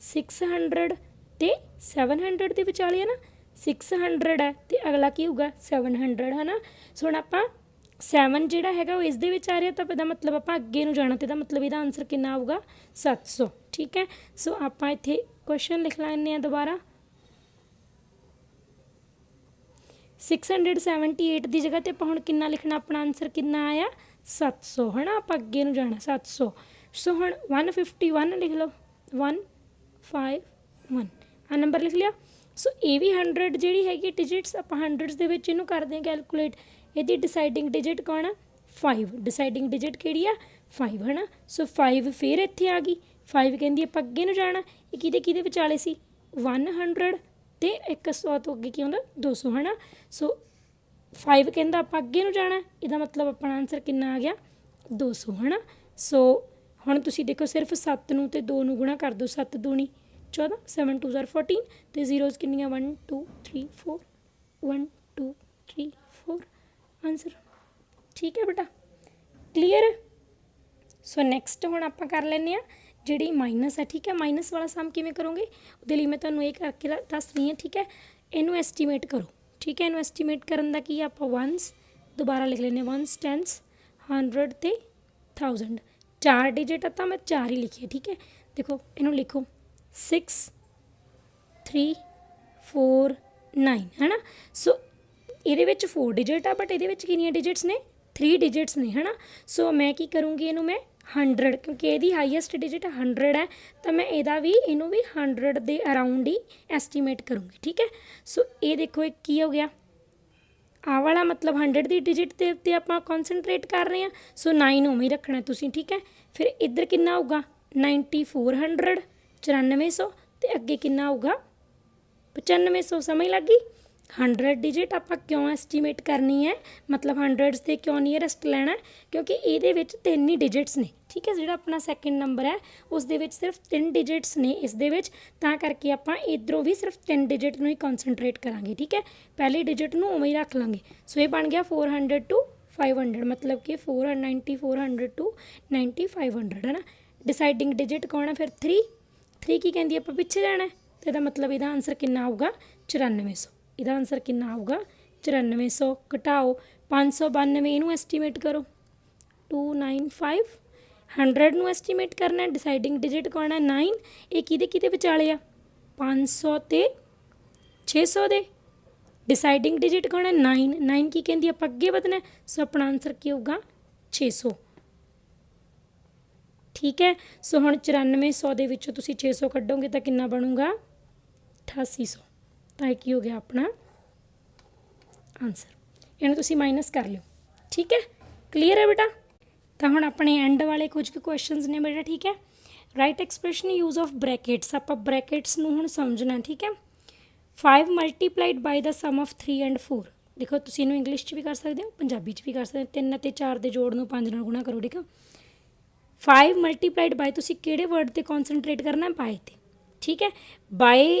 600 ਅਤੇ 700 ਦੇ ਵਿਚਾਲੇ ਆ ਨਾ। 600 ਹੈ ਅਤੇ ਅਗਲਾ ਕੀ ਹੋਊਗਾ 700 ਹੈ ਨਾ। ਸੋ ਹੁਣ ਆਪਾਂ 7 ਜਿਹੜਾ ਹੈਗਾ ਉਹ ਇਸ ਦੇ ਵਿੱਚ ਆ ਰਿਹਾ ਤਾਂ ਇਹਦਾ ਮਤਲਬ ਆਪਾਂ ਅੱਗੇ ਨੂੰ ਜਾਣਾ ਅਤੇ ਇਹਦਾ ਮਤਲਬ ਇਹਦਾ ਆਨਸਰ ਕਿੰਨਾ ਆਊਗਾ 700 ਠੀਕ ਹੈ। ਸੋ ਆਪਾਂ ਇੱਥੇ ਕੁਐਸਚਨ ਲਿਖ ਲੈਂਦੇ ਹਾਂ ਦੁਬਾਰਾ 678 ਦੀ ਜਗ੍ਹਾ 'ਤੇ ਆਪਾਂ ਹੁਣ ਕਿੰਨਾ ਲਿਖਣਾ ਆਪਣਾ ਆਨਸਰ ਕਿੰਨਾ ਆਇਆ 700 ਹੈ ਨਾ। ਆਪਾਂ ਅੱਗੇ ਨੂੰ ਜਾਣਾ 700। ਸੋ ਹੁਣ 151 ਲਿਖ ਲਓ 151 ਆਹ ਨੰਬਰ ਲਿਖ ਲਿਆ। ਸੋ ਇਹ ਵੀ 100 ਜਿਹੜੀ ਹੈਗੀ ਡਿਜਿਟਸ ਆਪਾਂ ਹੰਡਰਡਸ ਦੇ ਵਿੱਚ ਇਹਨੂੰ ਕਰਦੇ ਹਾਂ ਕੈਲਕੂਲੇਟ। ਇਹਦੀ ਡਿਸਾਈਡਿੰਗ ਡਿਜਿਟ ਕੌਣ ਆ 5। ਡਿਸਾਈਡਿੰਗ ਡਿਜਿਟ ਕਿਹੜੀ ਆ 5 ਹੈ ਨਾ। ਸੋ 5 ਫਿਰ ਇੱਥੇ ਆ ਗਈ 5 ਕਹਿੰਦੀ ਆਪਾਂ ਅੱਗੇ ਨੂੰ ਜਾਣਾ। ਇਹ ਕਿਹਦੇ ਵਿਚਾਲੇ ਸੀ 100 ਅਤੇ 100 ਤੋਂ ਅੱਗੇ ਕੀ ਹੁੰਦਾ 200 ਹੈ ਨਾ। ਸੋ 5 ਕਹਿੰਦਾ ਆਪਾਂ ਅੱਗੇ ਨੂੰ ਜਾਣਾ ਇਹਦਾ ਮਤਲਬ ਆਪਣਾ ਆਨਸਰ ਕਿੰਨਾ ਆ ਗਿਆ 200 ਹੈ ਨਾ। ਸੋ ਹੁਣ ਤੁਸੀਂ ਦੇਖੋ ਸਿਰਫ 7 ਨੂੰ ਅਤੇ 2 ਨੂੰ ਗੁਣਾ ਕਰ ਦਿਓ 7 ਦੂਣੀ 14 7 2 14 ਅਤੇ ਜ਼ੀਰੋਜ਼ ਕਿੰਨੀਆਂ 1 2 3 4 1 2 3 4 ਆਨਸਰ ਠੀਕ ਹੈ ਬੇਟਾ ਕਲੀਅਰ ਹੈ। ਸੋ ਨੈਕਸਟ ਹੁਣ ਆਪਾਂ ਕਰ ਲੈਂਦੇ ਹਾਂ ਜਿਹੜੀ ਮਾਈਨਸ ਹੈ, ਠੀਕ ਹੈ। ਮਾਈਨਸ ਵਾਲਾ ਸਮ ਕਿਵੇਂ ਕਰੋਗੇ ਉਹਦੇ ਲਈ ਮੈਂ ਤੁਹਾਨੂੰ ਇਹ ਕਰਕੇ ਦੱਸ ਰਹੀ ਹਾਂ, ਠੀਕ ਹੈ। ਇਹਨੂੰ ਐਸਟੀਮੇਟ ਕਰੋ, ਠੀਕ ਹੈ। ਇਹਨੂੰ ਐਸਟੀਮੇਟ ਕਰਨ ਦਾ ਕੀ ਆ, ਆਪਾਂ ਵਨਸ ਦੁਬਾਰਾ ਲਿਖ ਲੈਂਦੇ, ਵਨਸ, ਟੈਨਸ, 100 ਅਤੇ 1000। 4 ਡਿਜਿਟ ਆ ਤਾਂ ਮੈਂ 4 ਹੀ ਲਿਖੀ ਹੈ, ਠੀਕ ਹੈ। ਦੇਖੋ ਇਹਨੂੰ ਲਿਖੋ 6 3 4 9 ਹੈ ਨਾ। ਸੋ ਇਹਦੇ ਵਿੱਚ 4 ਡਿਜਿਟ ਆ, ਬਟ ਇਹਦੇ ਵਿੱਚ ਕਿੰਨੀਆਂ ਡਿਜਿਟਸ ਨੇ, 3 ਡਿਜਿਟਸ ਨੇ, ਹੈ ਨਾ। ਸੋ ਮੈਂ ਕੀ ਕਰੂੰਗੀ, ਇਹਨੂੰ ਮੈਂ 100, ਕਿਉਂਕਿ ਇਹਦੀ ਹਾਈਐਸਟ ਡਿਜਿਟ 100 ਹੈ, ਤਾਂ ਮੈਂ ਇਹਨੂੰ ਵੀ 100 ਦੇ ਅਰਾਊਂਡ ਹੀ ਐਸਟੀਮੇਟ ਕਰੂੰਗੀ, ਠੀਕ ਹੈ। ਸੋ ਇਹ ਦੇਖੋ ਇਹ ਕੀ ਹੋ ਗਿਆ, ਆਹ ਵਾਲਾ ਮਤਲਬ 100 ਦੀ ਡਿਜਿਟ ਦੇ ਉੱਤੇ ਆਪਾਂ ਕੌਨਸਨਟਰੇਟ ਕਰ ਰਹੇ ਹਾਂ। ਸੋ 9 ਉਵੇਂ ਹੀ ਰੱਖਣਾ ਤੁਸੀਂ, ਠੀਕ ਹੈ। ਫਿਰ ਇੱਧਰ ਕਿੰਨਾ ਆਊਗਾ 9400, 9400 ਅਤੇ ਅੱਗੇ ਕਿੰਨਾ ਆਊਗਾ 9500। ਸਮਝ ਲੱਗ ਗਈ। 100 ਡਿਜਿਟ ਆਪਾਂ ਕਿਉਂ ਐਸਟੀਮੇਟ ਕਰਨੀ ਹੈ, ਮਤਲਬ 100 ਦੇ ਕਿਉਂ ਨੀਅਰੈਸਟ ਲੈਣਾ, ਕਿਉਂਕਿ ਇਹਦੇ ਵਿੱਚ 3 ਹੀ ਡਿਜਿਟਸ ਨੇ, ਠੀਕ ਹੈ। ਜਿਹੜਾ ਆਪਣਾ ਸੈਕਿੰਡ ਨੰਬਰ ਹੈ ਉਸ ਦੇ ਵਿੱਚ ਸਿਰਫ 3 ਡਿਜਿਟਸ ਨੇ ਇਸ ਦੇ ਵਿੱਚ, ਤਾਂ ਕਰਕੇ ਆਪਾਂ ਇੱਧਰੋਂ ਵੀ ਸਿਰਫ 3 ਡਿਜਿਟ ਨੂੰ ਹੀ ਕੌਨਸਨਟਰੇਟ ਕਰਾਂਗੇ, ਠੀਕ ਹੈ। ਪਹਿਲੇ ਡਿਜਿਟ ਨੂੰ ਉਵੇਂ ਹੀ ਰੱਖ ਲਾਂਗੇ। ਸੋ ਇਹ ਬਣ ਗਿਆ 400 to 500, ਮਤਲਬ ਕਿ 9400 to 9500, ਹੈ ਨਾ। ਡਿਸਾਈਡਿੰਗ ਡਿਜਿਟ ਕੌਣ ਹੈ ਫਿਰ 3 ਕੀ ਕਹਿੰਦੀ ਆਪਾਂ ਪਿੱਛੇ ਜਾਣਾ, ਅਤੇ ਇਹਦਾ ਮਤਲਬ ਇਹਦਾ ਆਨਸਰ ਕਿੰਨਾ ਆਊਗਾ 9400। ਇਹਦਾ ਆਨਸਰ ਕਿੰਨਾ ਆਊਗਾ 9400। ਘਟਾਓ 592, ਇਹਨੂੰ ਐਸਟੀਮੇਟ ਕਰੋ 295। 100 ਨੂੰ ਐਸਟੀਮੇਟ ਕਰਨਾ, ਡਿਸਾਈਡਿੰਗ ਡਿਜਿਟ ਕੌਣ ਹੈ 9, ਇਹ ਕਿਹਦੇ ਵਿਚਾਲੇ ਆ 500 ਅਤੇ 600 ਦੇ। ਡਿਸਾਈਡਿੰਗ ਡਿਜਿਟ ਕੌਣ ਹੈ 9 ਕੀ ਕਹਿੰਦੀ ਆਪਾਂ ਅੱਗੇ ਵਧਣਾ, ਸੋ ਆਪਣਾ ਆਨਸਰ ਕੀ ਹੋਊਗਾ 600, ਠੀਕ ਹੈ। ਸੋ ਹੁਣ 9400 ਦੇ ਵਿੱਚੋਂ ਤੁਸੀਂ 600 ਕੱਢੋਗੇ ਤਾਂ ਕਿੰਨਾ ਬਣੂਗਾ 8800, ਤਾਂ ਇਹ ਕੀ ਹੋ ਗਿਆ ਆਪਣਾ ਆਨਸਰ। ਇਹਨੂੰ ਤੁਸੀਂ ਮਾਈਨਸ ਕਰ ਲਿਓ, ਠੀਕ ਹੈ। ਕਲੀਅਰ ਹੈ ਬੇਟਾ। ਤਾਂ ਹੁਣ ਆਪਣੇ ਐਂਡ ਵਾਲੇ ਕੁਝ ਕੁ ਕੁਐਸਚਨਸ ਨੇ ਬੇਟਾ, ਠੀਕ ਹੈ। Right expression use of brackets, ਆਪਾਂ ਬ੍ਰੈਕਟਸ ਨੂੰ ਹੁਣ ਸਮਝਣਾ, ਠੀਕ ਹੈ। 5 ਮਲਟੀਪਲਾਈਡ ਬਾਈ ਦਾ ਸਮ ਆਫ 3 and 4। ਦੇਖੋ ਤੁਸੀਂ ਇਹਨੂੰ ਇੰਗਲਿਸ਼ 'ਚ ਵੀ ਕਰ ਸਕਦੇ ਹੋ, ਪੰਜਾਬੀ 'ਚ ਵੀ ਕਰ ਸਕਦੇ ਹੋ। 3 ਅਤੇ 4 ਦੇ ਜੋੜ ਨੂੰ 5 ਨਾਲ ਗੁਣਾ ਕਰੋ, ਠੀਕ ਹੈ। 5 ਮਲਟੀਪਲਾਈਡ ਬਾਈ, ਤੁਸੀਂ ਕਿਹੜੇ ਵਰਡ 'ਤੇ ਕੌਨਸਨਟਰੇਟ ਕਰਨਾ, ਬਾਏ 'ਤੇ, ਠੀਕ ਹੈ। ਬਾਏ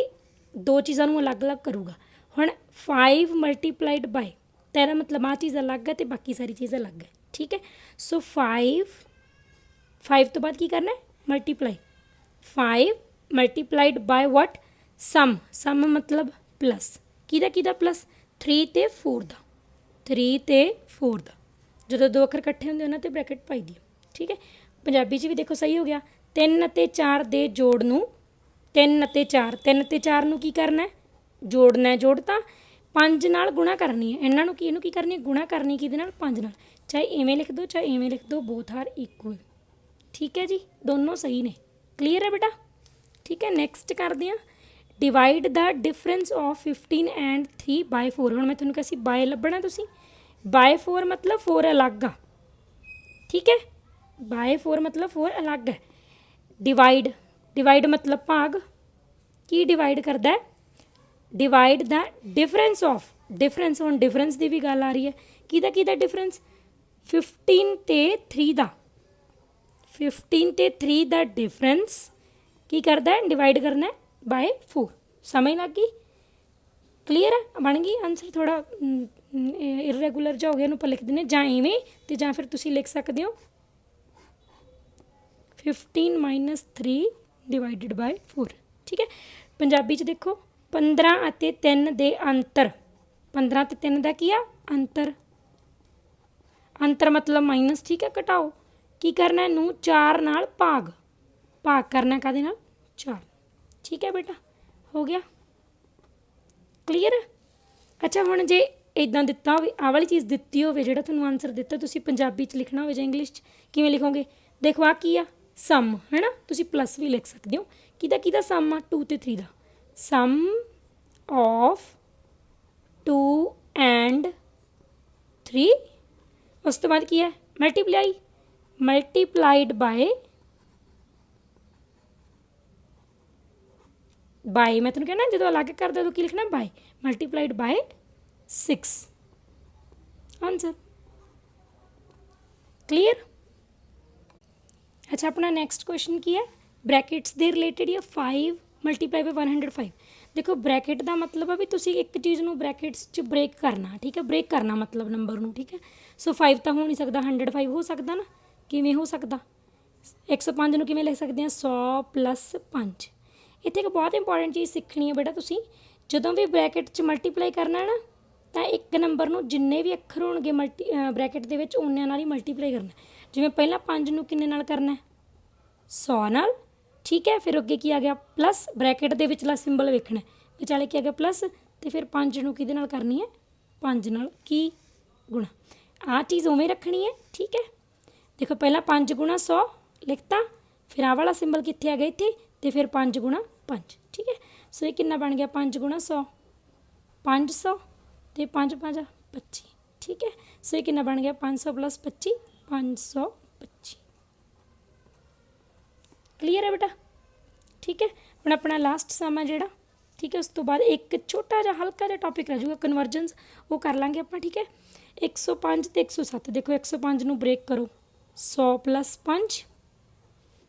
ਦੋ ਚੀਜ਼ਾਂ ਨੂੰ ਅਲੱਗ-ਅਲੱਗ ਕਰੂਗਾ। ਹੁਣ 5 ਮਲਟੀਪਲਾਈਡ ਬਾਈ, ਤਾਂ ਇਹਦਾ ਮਤਲਬ ਆਹ ਚੀਜ਼ ਅਲੱਗ ਹੈ ਅਤੇ ਬਾਕੀ ਸਾਰੀ ਚੀਜ਼ ਅਲੱਗ ਹੈ, ਠੀਕ ਹੈ। ਸੋ 5 ਤੋਂ ਬਾਅਦ ਕੀ ਕਰਨਾ ਹੈ, ਮਲਟੀਪਲਾਈ। 5 ਮਲਟੀਪਲਾਈਡ ਬਾਏ ਵਾਟ, ਸਮ ਮਤਲਬ ਪਲੱਸ, ਕਿਹਦਾ ਪਲੱਸ 3 ਅਤੇ 4 ਦਾ, 3 ਅਤੇ 4 ਦਾ। ਜਦੋਂ ਦੋ ਅੱਖਰ ਇਕੱਠੇ ਹੁੰਦੇ ਉਹਨਾਂ 'ਤੇ ਬ੍ਰੈਕਟ ਪਾਈ ਦੀ, ਠੀਕ ਹੈ। ਪੰਜਾਬੀ 'ਚ ਵੀ ਦੇਖੋ ਸਹੀ ਹੋ ਗਿਆ। 3 ਅਤੇ 4 ਦੇ ਜੋੜ ਨੂੰ 3 ਅਤੇ 4 ਨੂੰ ਕੀ ਕਰਨਾ, ਜੋੜਨਾ, ਜੋੜ ਤਾਂ 5 ਨਾਲ ਗੁਣਾ ਕਰਨੀ ਹੈ। ਇਹਨੂੰ ਕੀ ਕਰਨੀ ਹੈ, ਗੁਣਾ ਕਰਨੀ ਕਿਹਦੇ ਨਾਲ, 5 ਨਾਲ। ਚਾਹੇ ਇਵੇਂ ਲਿਖ ਦਿਓ ਚਾਹੇ ਇਵੇਂ ਲਿਖ ਦਿਓ, ਬੋਥ ਆਰ ਇਕੁਅਲ, ਠੀਕ ਹੈ ਜੀ, ਦੋਨੋਂ ਸਹੀ ਨੇ। ਕਲੀਅਰ ਹੈ ਬੇਟਾ, ਠੀਕ ਹੈ। ਨੈਕਸਟ ਕਰਦੇ ਹਾਂ, divide the difference of 15 and 3 by 4। ਹੁਣ ਮੈਂ ਤੁਹਾਨੂੰ ਕਿਹਾ ਸੀ ਬਾਏ ਲੱਭਣਾ, ਤੁਸੀਂ ਬਾਏ 4 ਮਤਲਬ 4 ਅਲੱਗ ਆ, ਠੀਕ ਹੈ। ਬਾਏ 4 ਮਤਲਬ 4 ਅਲੱਗ ਹੈ। ਡਿਵਾਈਡ ਮਤਲਬ ਭਾਗ, ਕੀ ਡਿਵਾਈਡ ਕਰਦਾ ਹੈ, divide the difference of, difference, ਹੁਣ ਡਿਫਰੈਂਸ ਦੀ ਵੀ ਗੱਲ ਆ ਰਹੀ ਹੈ, ਕਿਹਦਾ ਡਿਫਰੈਂਸ 15 ਅਤੇ 3 ਦਾ, 15 ਅਤੇ 3 ਦਾ ਡਿਫਰੈਂਸ ਕੀ ਕਰਦਾ ਹੈ, ਡਿਵਾਈਡ ਕਰਨਾ ਹੈ ਬਾਏ 4। ਸਮਝ ਲੱਗ ਗਈ। ਕਲੀਅਰ ਹੈ, ਬਣ ਗਈ ਆਨਸਰ। ਥੋੜ੍ਹਾ ਇਰੈਗੂਲਰ ਜਿਹਾ ਹੋ ਗਿਆ, ਇਹਨੂੰ ਆਪਾਂ ਲਿਖ ਦਿੰਦੇ ਜਾਂ ਇਵੇਂ, ਅਤੇ ਜਾਂ ਫਿਰ ਤੁਸੀਂ ਲਿਖ ਸਕਦੇ ਹੋ 15 - 3 ਡਿਵਾਈਡਡ ਬਾਏ 4, ਠੀਕ ਹੈ। ਪੰਜਾਬੀ 'ਚ ਦੇਖੋ 15 ਅਤੇ 3 ਦੇ ਅੰਤਰ, 15 ਅਤੇ 3 ਦਾ ਕੀ ਆ, ਅੰਤਰ ਮਤਲਬ ਮਾਈਨਸ, ਠੀਕ ਹੈ। ਘਟਾਓ, ਕੀ ਕਰਨਾ, ਇਹਨੂੰ 4 ਨਾਲ ਭਾਗ ਕਰਨਾ, ਕਾਹਦੇ ਨਾਲ 4, ਠੀਕ ਹੈ ਬੇਟਾ, ਹੋ ਗਿਆ। ਕਲੀਅਰ ਹੈ। ਅੱਛਾ ਹੁਣ ਜੇ ਇੱਦਾਂ ਦਿੱਤਾ ਹੋਵੇ, ਆਹ ਵਾਲੀ ਚੀਜ਼ ਦਿੱਤੀ ਹੋਵੇ, ਜਿਹੜਾ ਤੁਹਾਨੂੰ ਆਨਸਰ ਦਿੱਤਾ, ਤੁਸੀਂ ਪੰਜਾਬੀ 'ਚ ਲਿਖਣਾ ਹੋਵੇ ਜਾਂ ਇੰਗਲਿਸ਼ 'ਚ, ਕਿਵੇਂ ਲਿਖੋਗੇ, ਦੇਖੋ ਆਹ ਕੀ ਆ, ਸਮ, ਹੈ ਨਾ। ਤੁਸੀਂ ਪਲੱਸ ਵੀ ਲਿਖ ਸਕਦੇ ਹੋ, ਕਿਹਦਾ ਸਮ ਆ, 2 ਅਤੇ 3 ਦਾ, ਸਮ ਆਫ 2 and 3। ਉਸ ਤੋਂ ਬਾਅਦ ਕੀ ਹੈ, ਮਲਟੀਪਲਾਈਡ ਬਾਏ, ਮੈਂ ਤੁਹਾਨੂੰ ਕਹਿਣਾ ਜਦੋਂ ਅਲੱਗ ਕਰਦਾ ਉਦੋਂ ਕੀ ਲਿਖਣਾ, ਬਾਏ, ਮਲਟੀਪਲਾਈਡ ਬਾਏ 6, ਆਨਸਰ। ਕਲੀਅਰ। ਅੱਛਾ ਆਪਣਾ ਨੈਕਸਟ ਕੁਐਸਚਨ ਕੀ ਹੈ, ਬ੍ਰੈਕਟਸ ਦੇ ਰਿਲੇਟਡ ਹੀ 5 ਮਲਟੀਪਲਾਈ ਬਾਈ 105। ਦੇਖੋ ਬ੍ਰੈਕਟ ਦਾ ਮਤਲਬ ਆ ਵੀ ਤੁਸੀਂ ਇੱਕ ਚੀਜ਼ ਨੂੰ ਬ੍ਰੈਕਟਸ 'ਚ ਬ੍ਰੇਕ ਕਰਨਾ, ਠੀਕ ਹੈ। ਬ੍ਰੇਕ ਕਰਨਾ ਮਤਲਬ ਨੰਬਰ ਨੂੰ, ਠੀਕ ਹੈ। ਸੋ 5 ਤਾਂ ਹੋ ਨਹੀਂ ਸਕਦਾ, 105 ਹੋ ਸਕਦਾ ਨਾ, ਕਿਵੇਂ ਹੋ ਸਕਦਾ, 105 ਨੂੰ ਕਿਵੇਂ ਲਿਖ ਸਕਦੇ ਹਾਂ 100 + 5। ਇੱਥੇ ਇੱਕ ਬਹੁਤ ਇੰਪੋਰਟੈਂਟ ਚੀਜ਼ ਸਿੱਖਣੀ ਹੈ ਬੇਟਾ ਤੁਸੀਂ, ਜਦੋਂ ਵੀ ਬ੍ਰੈਕਟ 'ਚ ਮਲਟੀਪਲਾਈ ਕਰਨਾ ਨਾ ਤਾਂ ਇੱਕ ਨੰਬਰ ਨੂੰ ਜਿੰਨੇ ਵੀ ਅੱਖਰ ਹੋਣਗੇ ਬ੍ਰੈਕਟ ਦੇ ਵਿੱਚ ਉਨਿਆਂ ਨਾਲ ਹੀ ਮਲਟੀਪਲਾਈ ਕਰਨਾ। ਜਿਵੇਂ ਪਹਿਲਾਂ 5 ਨੂੰ ਕਿੰਨੇ ਨਾਲ ਕਰਨਾ 100 ਨਾਲ, ਠੀਕ ਹੈ। ਫਿਰ ਅੱਗੇ ਕੀ ਆ ਗਿਆ ਪਲੱਸ, ਬ੍ਰੈਕਟ ਦੇ ਵਿਚਲਾ ਸਿੰਬਲ ਵੇਖਣਾ, ਵਿਚਾਲੇ ਕੀ ਆ ਗਿਆ ਪਲੱਸ, ਅਤੇ ਫਿਰ 5 ਨੂੰ ਕਿਹਦੇ ਨਾਲ ਕਰਨੀ ਹੈ 5 ਨਾਲ ਕੀ ਗੁਣਾ। ਆਹ ਚੀਜ਼ ਉਵੇਂ ਰੱਖਣੀ ਹੈ, ਠੀਕ ਹੈ। ਦੇਖੋ ਪਹਿਲਾਂ 5 × 100 ਲਿਖਤਾ, ਫਿਰ ਆਹ ਵਾਲਾ ਸਿੰਬਲ ਕਿੱਥੇ ਆ ਗਿਆ ਇੱਥੇ, ਅਤੇ ਫਿਰ 5 × 5, ਠੀਕ ਹੈ। ਸੋ ਇਹ ਕਿੰਨਾ ਬਣ ਗਿਆ 5 × 100 500, ਅਤੇ 5 × 5 25, ਠੀਕ ਹੈ। ਸੋ ਇਹ ਕਿੰਨਾ ਬਣ ਗਿਆ 500 + 25 525। ਕਲੀਅਰ ਹੈ ਬੇਟਾ, ਠੀਕ ਹੈ। ਹੁਣ ਆਪਣਾ ਲਾਸਟ ਸਮ ਆ ਜਿਹੜਾ, ਠੀਕ ਹੈ। ਉਸ ਤੋਂ ਬਾਅਦ ਇੱਕ ਛੋਟਾ ਜਿਹਾ ਹਲਕਾ ਜਿਹਾ ਟੌਪਿਕ ਰਹਿ ਜਾਊਗਾ ਕਨਵਰਜਨਸ, ਉਹ ਕਰ ਲਾਂਗੇ ਆਪਾਂ, ਠੀਕ ਹੈ। 105 ਅਤੇ 107, ਦੇਖੋ 105 ਨੂੰ ਬ੍ਰੇਕ ਕਰੋ 100 + 5,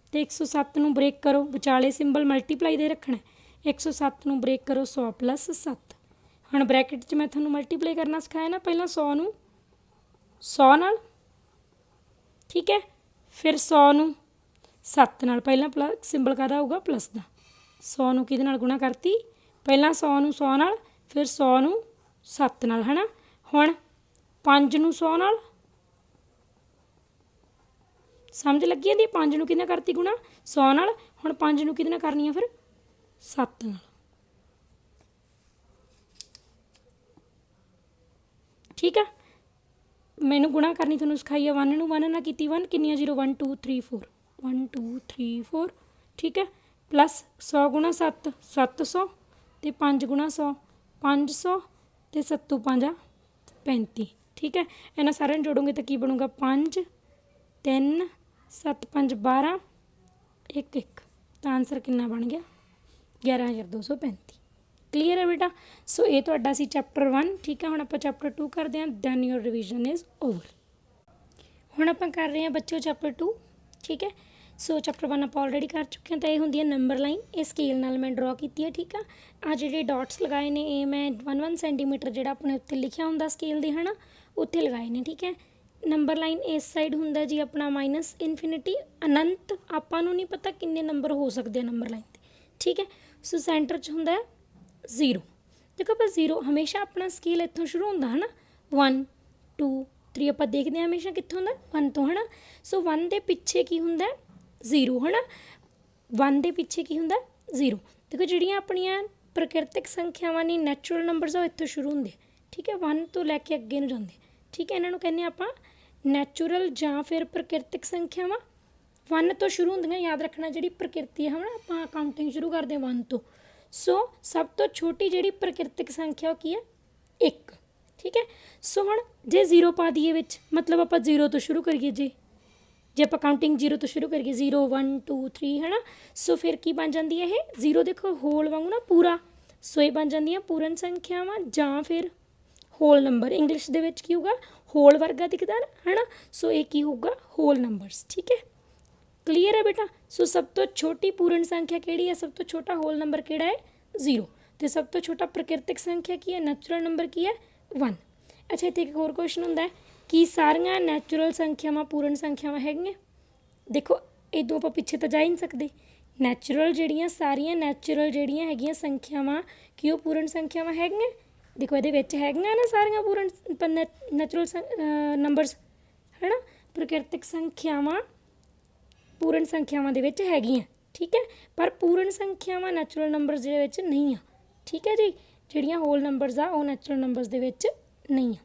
ਅਤੇ 107 ਨੂੰ ਬ੍ਰੇਕ ਕਰੋ, ਵਿਚਾਲੇ ਸਿੰਬਲ ਮਲਟੀਪਲਾਈ ਦੇ ਰੱਖਣਾ। 107 ਨੂੰ ਬ੍ਰੇਕ ਕਰੋ 100 + 7। ਹੁਣ ਬ੍ਰੈਕਟ 'ਚ ਮੈਂ ਤੁਹਾਨੂੰ ਮਲਟੀਪਲਾਈ ਕਰਨਾ ਸਿਖਾਇਆ ਨਾ, ਪਹਿਲਾਂ 100 ਨੂੰ 100 ਨਾਲ, ਠੀਕ ਹੈ। ਫਿਰ 100 ਨੂੰ 7 ਨਾਲ, ਪਹਿਲਾਂ ਸਿੰਬਲ ਕਾਹਦਾ ਹੋਊਗਾ ਪਲੱਸ ਦਾ। 100 ਨੂੰ ਕਿਹਦੇ ਨਾਲ ਗੁਣਾ ਕਰਤੀ, ਪਹਿਲਾਂ 100 ਨੂੰ 100 ਨਾਲ, ਫਿਰ 100 ਨੂੰ 7 ਨਾਲ, ਹੈ ਨਾ। ਹੁਣ 5 ਨੂੰ 100 ਨਾਲ, ਸਮਝ ਲੱਗੀ ਜਾਂਦੀ, 5 ਨੂੰ ਕਿਹਦੇ ਨਾਲ ਕਰਤੀ ਗੁਣਾ 100 ਨਾਲ। ਹੁਣ 5 ਨੂੰ ਕਿਹਦੇ ਨਾਲ ਕਰਨੀ ਆ ਫਿਰ 7 ਨਾਲ, ਠੀਕ ਆ। ਮੈਨੂੰ ਗੁਣਾ ਕਰਨੀ ਤੁਹਾਨੂੰ ਸਿਖਾਈ ਆ, 1 ਨੂੰ 1 ਨਾਲ ਕੀਤੀ, 1 ਕਿੰਨੀਆਂ 0 1 2 3 4 1 2 3 4, ਠੀਕ ਹੈ। ਪਲੱਸ 100 × 7 700, ਅਤੇ 5 × 100 500, ਅਤੇ 7 5 35, ਠੀਕ ਹੈ। ਇਹਨਾਂ ਸਾਰਿਆਂ ਨੂੰ ਜੋੜੋਗੇ ਤਾਂ ਕੀ ਬਣੂਗਾ 5 3 7 5 12 1 1, ਤਾਂ ਆਨਸਰ ਕਿੰਨਾ ਬਣ ਗਿਆ 11,235। ਕਲੀਅਰ ਹੈ ਬੇਟਾ। ਸੋ ਇਹ ਤੁਹਾਡਾ ਸੀ ਚੈਪਟਰ 1, ਠੀਕ ਹੈ। ਹੁਣ ਆਪਾਂ ਚੈਪਟਰ 2 ਕਰਦੇ ਹਾਂ, then your revision is over. ਹੁਣ ਆਪਾਂ ਕਰ ਰਹੇ ਹਾਂ ਬੱਚਿਓ ਚੈਪਟਰ 2, ਠੀਕ ਹੈ। ਸੋ ਚੈਪਟਰ 1 ਆਪਾਂ ਆਲਰੇਡੀ ਕਰ ਚੁੱਕੇ ਹਾਂ, ਤਾਂ ਇਹ ਹੁੰਦੀ ਹੈ ਨੰਬਰ ਲਾਈਨ, ਇਹ ਸਕੇਲ ਨਾਲ ਮੈਂ ਡਰਾ ਕੀਤੀ ਹੈ, ਠੀਕ ਆ। ਆਹ ਜਿਹੜੇ ਡਾਟਸ ਲਗਾਏ ਨੇ ਇਹ ਮੈਂ 1 ਸੈਂਟੀਮੀਟਰ ਜਿਹੜਾ ਆਪਣੇ ਉੱਤੇ ਲਿਖਿਆ ਹੁੰਦਾ ਸਕੇਲ ਦੇ, ਹੈ ਨਾ, ਉੱਥੇ ਲਗਾਏ ਨੇ, ਠੀਕ ਹੈ। ਨੰਬਰ ਲਾਈਨ ਇਸ ਸਾਈਡ ਹੁੰਦਾ ਜੀ ਆਪਣਾ -ਇਨਫਿਨਿਟੀ, ਅਨੰਤ। ਆਪਾਂ ਨੂੰ ਨਹੀਂ ਪਤਾ ਕਿੰਨੇ ਨੰਬਰ ਹੋ ਸਕਦੇ ਆ ਨੰਬਰ ਲਾਈਨ 'ਤੇ, ਠੀਕ ਹੈ। ਸੋ ਸੈਂਟਰ 'ਚ ਹੁੰਦਾ 0। ਦੇਖੋ ਆਪਾਂ 0 ਹਮੇਸ਼ਾ ਆਪਣਾ ਸਕੇਲ ਇੱਥੋਂ ਸ਼ੁਰੂ ਹੁੰਦਾ, ਹੈ ਨਾ। 1 2 3 ਆਪਾਂ ਦੇਖਦੇ ਹਾਂ ਹਮੇਸ਼ਾ ਕਿੱਥੋਂ ਹੁੰਦਾ 1 ਤੋਂ, ਹੈ ਨਾ। ਸੋ 1 ਦੇ ਪਿੱਛੇ ਕੀ ਹੁੰਦਾ 0, ਹੈ ਨਾ। 1 ਦੇ ਪਿੱਛੇ ਕੀ ਹੁੰਦਾ 0। ਦੇਖੋ ਜਿਹੜੀਆਂ ਆਪਣੀਆਂ ਪ੍ਰਕਿਰਤਿਕ ਸੰਖਿਆਵਾਂ ਨੇ, ਨੈਚੁਰਲ ਨੰਬਰਸ, ਉਹ ਇੱਥੋਂ ਸ਼ੁਰੂ ਹੁੰਦੇ, ਠੀਕ ਹੈ। 1 ਤੋਂ ਲੈ ਕੇ ਅੱਗੇ ਨੂੰ ਜਾਂਦੇ, ਠੀਕ ਹੈ। ਇਹਨਾਂ ਨੂੰ ਕਹਿੰਦੇ ਆਪਾਂ ਨੈਚੁਰਲ ਜਾਂ ਫਿਰ ਪ੍ਰਕਿਰਤਿਕ ਸੰਖਿਆਵਾਂ। 1 ਤੋਂ ਸ਼ੁਰੂ ਹੁੰਦੀਆਂ, ਯਾਦ ਰੱਖਣਾ, ਜਿਹੜੀ ਪ੍ਰਕਿਰਤੀ ਹੈ ਨਾ, ਆਪਾਂ ਕਾਊਂਟਿੰਗ ਸ਼ੁਰੂ ਕਰਦੇ ਹਾਂ 1 ਤੋਂ। ਸੋ ਸਭ ਤੋਂ ਛੋਟੀ ਜਿਹੜੀ ਪ੍ਰਕਿਰਤਿਕ ਸੰਖਿਆ ਉਹ ਕੀ ਹੈ 1, ਠੀਕ ਹੈ। ਸੋ ਹੁਣ ਜੇ 0 ਪਾ ਦਈਏ ਵਿੱਚ, ਮਤਲਬ ਆਪਾਂ 0 ਤੋਂ ਸ਼ੁਰੂ ਕਰੀਏ, ਜੇ ਆਪਾਂ ਕਾਊਂਟਿੰਗ 0 ਤੋਂ ਸ਼ੁਰੂ ਕਰੀਏ 0 1 2 3, ਹੈ ਨਾ। ਸੋ ਫਿਰ ਕੀ ਬਣ ਜਾਂਦੀ ਹੈ ਇਹ 0, ਦੇਖੋ ਹੋਲ ਵਾਂਗੂ ਨਾ ਪੂਰਾ। ਸੋ ਇਹ ਬਣ ਜਾਂਦੀਆਂ ਪੂਰਨ ਸੰਖਿਆਵਾਂ ਜਾਂ ਫਿਰ ਹੋਲ ਨੰਬਰ। ਇੰਗਲਿਸ਼ ਦੇ ਵਿੱਚ ਕੀ ਹੋਊਗਾ ਹੋਲ ਵਰਗਾ ਦਿਖਦਾ ਨਾ, ਹੈ ਨਾ। ਸੋ ਇਹ ਕੀ ਹੋਊਗਾ ਹੋਲ ਨੰਬਰਸ, ਠੀਕ ਹੈ। ਕਲੀਅਰ ਹੈ ਬੇਟਾ। ਸੋ ਸਭ ਤੋਂ ਛੋਟੀ ਪੂਰਨ ਸੰਖਿਆ ਕਿਹੜੀ ਹੈ, ਸਭ ਤੋਂ ਛੋਟਾ ਹੋਲ ਨੰਬਰ ਕਿਹੜਾ ਹੈ 0, ਅਤੇ ਸਭ ਤੋਂ ਛੋਟਾ ਪ੍ਰਕਿਰਤਿਕ ਸੰਖਿਆ ਕੀ ਹੈ, ਨੈਚੁਰਲ ਨੰਬਰ ਕੀ ਹੈ 1। ਅੱਛਾ, ਇੱਥੇ ਇੱਕ ਹੋਰ ਕੁਐਸਚਨ ਹੁੰਦਾ ਹੈ, ਕੀ ਸਾਰੀਆਂ ਨੈਚੁਰਲ ਸੰਖਿਆਵਾਂ ਪੂਰਨ ਸੰਖਿਆਵਾਂ ਹੈਗੀਆਂ। ਦੇਖੋ ਇੱਦੋਂ ਆਪਾਂ ਪਿੱਛੇ ਤਾਂ ਜਾ ਹੀ ਨਹੀਂ ਸਕਦੇ। ਨੈਚੁਰਲ ਸਾਰੀਆਂ ਨੈਚੁਰਲ ਜਿਹੜੀਆਂ ਹੈਗੀਆਂ ਸੰਖਿਆਵਾਂ, ਕੀ ਉਹ ਪੂਰਨ ਸੰਖਿਆਵਾਂ ਹੈਗੀਆਂ। ਦੇਖੋ ਇਹਦੇ ਵਿੱਚ ਹੈਗੀਆਂ ਨਾ ਸਾਰੀਆਂ ਪੂਰਨ ਨੈਚੁਰਲ ਨੰਬਰਸ, ਹੈ ਨਾ। ਪ੍ਰਕਿਰਤਿਕ ਸੰਖਿਆਵਾਂ ਪੂਰਨ ਸੰਖਿਆਵਾਂ ਦੇ ਵਿੱਚ ਹੈਗੀਆਂ, ਠੀਕ ਹੈ। ਪਰ ਪੂਰਨ ਸੰਖਿਆਵਾਂ ਨੈਚੁਰਲ ਨੰਬਰਸ ਦੇ ਵਿੱਚ ਨਹੀਂ ਆ, ਠੀਕ ਹੈ ਜੀ। ਜਿਹੜੀਆਂ ਹੋਲ ਨੰਬਰਸ ਆ ਉਹ ਨੈਚੁਰਲ ਨੰਬਰਸ ਦੇ ਵਿੱਚ ਨਹੀਂ ਆ।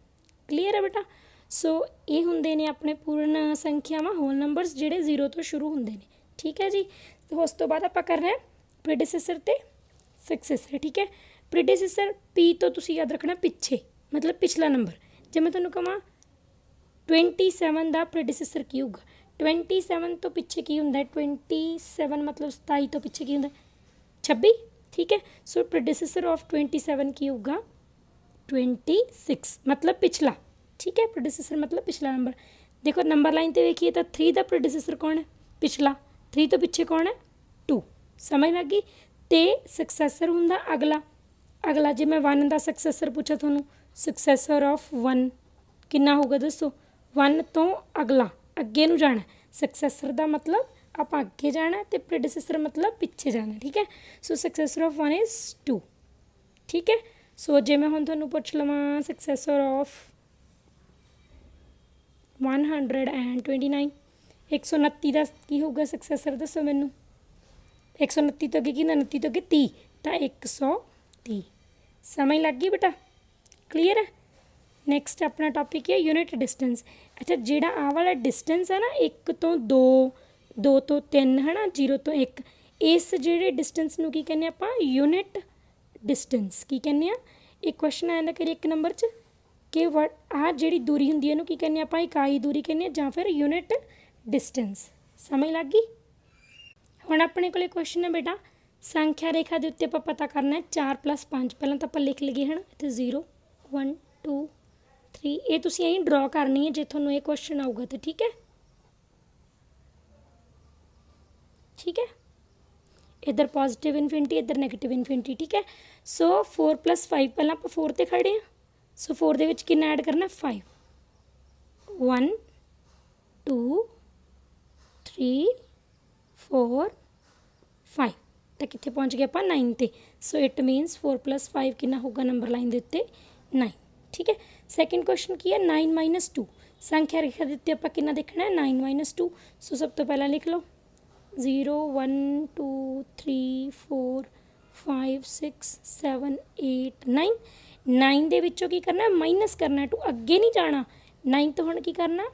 ਕਲੀਅਰ ਹੈ ਬੇਟਾ। ਸੋ ਇਹ ਹੁੰਦੇ ਨੇ ਆਪਣੇ ਪੂਰਨ ਸੰਖਿਆਵਾਂ, ਹੋਲ ਨੰਬਰਸ, ਜਿਹੜੇ 0 ਤੋਂ ਸ਼ੁਰੂ ਹੁੰਦੇ ਨੇ, ਠੀਕ ਹੈ ਜੀ। ਉਸ ਤੋਂ ਬਾਅਦ ਆਪਾਂ ਕਰ ਰਹੇ ਹਾਂ ਪ੍ਰੀਡਿਸੈਸਰ ਅਤੇ ਸਕਸੈਸਰ, ਠੀਕ ਹੈ। ਪ੍ਰੀਡਿਸੈਸਰ P ਤੋਂ ਤੁਸੀਂ ਯਾਦ ਰੱਖਣਾ ਪਿੱਛੇ, ਮਤਲਬ ਪਿਛਲਾ ਨੰਬਰ। ਜੇ ਮੈਂ ਤੁਹਾਨੂੰ ਕਹਾਂ 27 ਦਾ ਪ੍ਰੀਡਿਸੈਸਰ ਕੀ ਹੋਊਗਾ, 27 ਤੋਂ ਪਿੱਛੇ ਕੀ ਹੁੰਦਾ 27 ਮਤਲਬ 27 ਤੋਂ ਪਿੱਛੇ ਕੀ ਹੁੰਦਾ 26, ਠੀਕ ਹੈ। ਸੋ ਪ੍ਰੀਡਿਸੈਸਰ ਆਫ 27 ਕੀ ਹੋਊਗਾ 26, ਮਤਲਬ ਪਿਛਲਾ, ਠੀਕ ਹੈ। ਪ੍ਰੀਡਿਸੈਸਰ ਮਤਲਬ ਪਿਛਲਾ ਨੰਬਰ। ਦੇਖੋ ਨੰਬਰ ਲਾਈਨ 'ਤੇ ਵੇਖੀਏ ਤਾਂ 3 ਦਾ ਪ੍ਰੀਡਿਸੈਸਰ ਕੌਣ ਹੈ, ਪਿਛਲਾ। 3 ਤੋਂ ਪਿੱਛੇ ਕੌਣ ਹੈ 2, ਸਮਝ ਲੱਗ ਗਈ। ਅਤੇ ਸਕਸੈਸਰ ਹੁੰਦਾ ਅਗਲਾ। ਜੇ ਮੈਂ 1 ਦਾ ਸਕਸੈਸਰ ਪੁੱਛਾਂ ਤੁਹਾਨੂੰ, ਸਕਸੈਸਰ ਆਫ 1 ਕਿੰਨਾ ਹੋਊਗਾ ਦੱਸੋ। 1 ਤੋਂ ਅਗਲਾ, ਅੱਗੇ ਨੂੰ ਜਾਣਾ। ਸਕਸੈਸਰ ਦਾ ਮਤਲਬ ਆਪਾਂ ਅੱਗੇ ਜਾਣਾ ਤੇ ਪ੍ਰੈਡੀਸੈਸਰ मतलब ਪਿੱਛੇ ਜਾਣਾ, ਠੀਕ ਹੈ। ਸੋ ਸਕਸੈਸਰ ਆਫ 1 ਇਜ਼ 2, ਠੀਕ ਹੈ। ਸੋ ਜੇ ਮੈਂ ਹੁਣ ਤੁਹਾਨੂੰ ਪੁੱਛ ਲਵਾਂ ਸਕਸੈਸਰ ਆਫ 129, 129 ਦਾ ਕੀ ਹੋਊਗਾ ਸਕਸੈਸਰ, ਦੱਸੋ ਮੈਨੂੰ। 129 ਤੋਂ ਅੱਗੇ ਕੀ ਹੁੰਦਾ, 29 ਤੋਂ ਅੱਗੇ 30, ਤਾਂ 130। ਸਮਝ ਲੱਗ ਗਈ ਬੇਟਾ, ਕਲੀਅਰ ਹੈ। ਨੈਕਸਟ ਆਪਣਾ ਟੌਪਿਕ ਹੈ ਯੂਨਿਟ ਡਿਸਟੈਂਸ। ਅੱਛਾ, ਜਿਹੜਾ ਆਹ ਵਾਲਾ ਡਿਸਟੈਂਸ ਹੈ ਨਾ 1 ਤੋਂ 2, 2 ਤੋਂ 3 ਹੈ ਨਾ, 0 ਤੋਂ 1, ਇਸ ਜਿਹੜੇ ਡਿਸਟੈਂਸ ਨੂੰ ਕੀ ਕਹਿੰਦੇ ਆਪਾਂ, ਯੂਨਿਟ ਡਿਸਟੈਂਸ। ਕੀ ਕਹਿੰਦੇ ਆ, ਇੱਕ ਕੁਐਸਚਨ ਆ ਜਾਂਦਾ ਕਰੀ 1 ਨੰਬਰ 'ਚ ਕਿ ਆਹ ਜਿਹੜੀ ਦੂਰੀ ਹੁੰਦੀ ਹੈ ਇਹਨੂੰ ਕੀ ਕਹਿੰਦੇ ਆਪਾਂ, ਇਕਾਈ ਦੂਰੀ ਕਹਿੰਦੇ ਆ ਜਾਂ ਫਿਰ ਯੂਨਿਟ ਡਿਸਟੈਂਸ। ਸਮਝ ਲੱਗ ਗਈ। ਹੁਣ ਆਪਣੇ ਕੋਲ ਕੁਐਸਚਨ ਹੈ ਬੇਟਾ, ਸੰਖਿਆ ਰੇਖਾ ਦੇ ਉੱਤੇ ਆਪਾਂ ਪਤਾ ਕਰਨਾ ਹੈ 4 + 5। ਪਹਿਲਾਂ ਤਾਂ ਆਪਾਂ ਲਿਖ ਲਈਏ ਹੈ ਨਾ, ਇੱਥੇ 0 1 2 3, ਇਹ ਤੁਸੀਂ ਐਂ ਡਰਾ ਕਰਨੀ ਹੈ ਜੇ ਤੁਹਾਨੂੰ ਇਹ ਕੁਐਸਚਨ ਆਊਗਾ ਤਾਂ, ਠੀਕ ਹੈ। ਠੀਕ ਹੈ, ਇੱਧਰ ਪੋਜ਼ੀਟਿਵ ਇਨਫਿਨਿਟੀ, ਇੱਧਰ ਨੈਗੇਟਿਵ ਇਨਫਿਨਿਟੀ, ਠੀਕ ਹੈ। ਸੋ 4 + 5, ਪਹਿਲਾਂ ਆਪਾਂ 4 'ਤੇ ਖੜ੍ਹੇ ਹਾਂ। ਸੋ 4 ਦੇ ਵਿੱਚ ਕਿੰਨਾ ਐਡ ਕਰਨਾ, 5, 1 2 3 4 5, ਤਾਂ ਕਿੱਥੇ ਪਹੁੰਚ ਗਏ ਆਪਾਂ, 9 'ਤੇ। ਸੋ ਇਟ ਮੀਨਸ 4 + 5 ਕਿੰਨਾ ਹੋਊਗਾ ਨੰਬਰ ਲਾਈਨ ਦੇ ਉੱਤੇ, 9, ਠੀਕ ਹੈ। ਸੈਕਿੰਡ ਕੁਐਸਚਨ ਕੀ ਹੈ, 9 - 2। ਸੰਖਿਆ ਰੇਖਾ ਦੇ ਉੱਤੇ ਆਪਾਂ ਕਿੰਨਾ ਦੇਖਣਾ ਹੈ, 9 - 2। ਸੋ ਸਭ ਤੋਂ ਪਹਿਲਾਂ ਲਿਖ ਲਓ 0 1 2 3 4 5 6 7 8 9। 9 ਦੇ ਵਿੱਚੋਂ ਕੀ ਕਰਨਾ, ਮਾਈਨਸ ਕਰਨਾ, ਟੂ ਅੱਗੇ ਨਹੀਂ ਜਾਣਾ। 9 ਤੋਂ ਹੁਣ ਕੀ ਕਰਨਾ,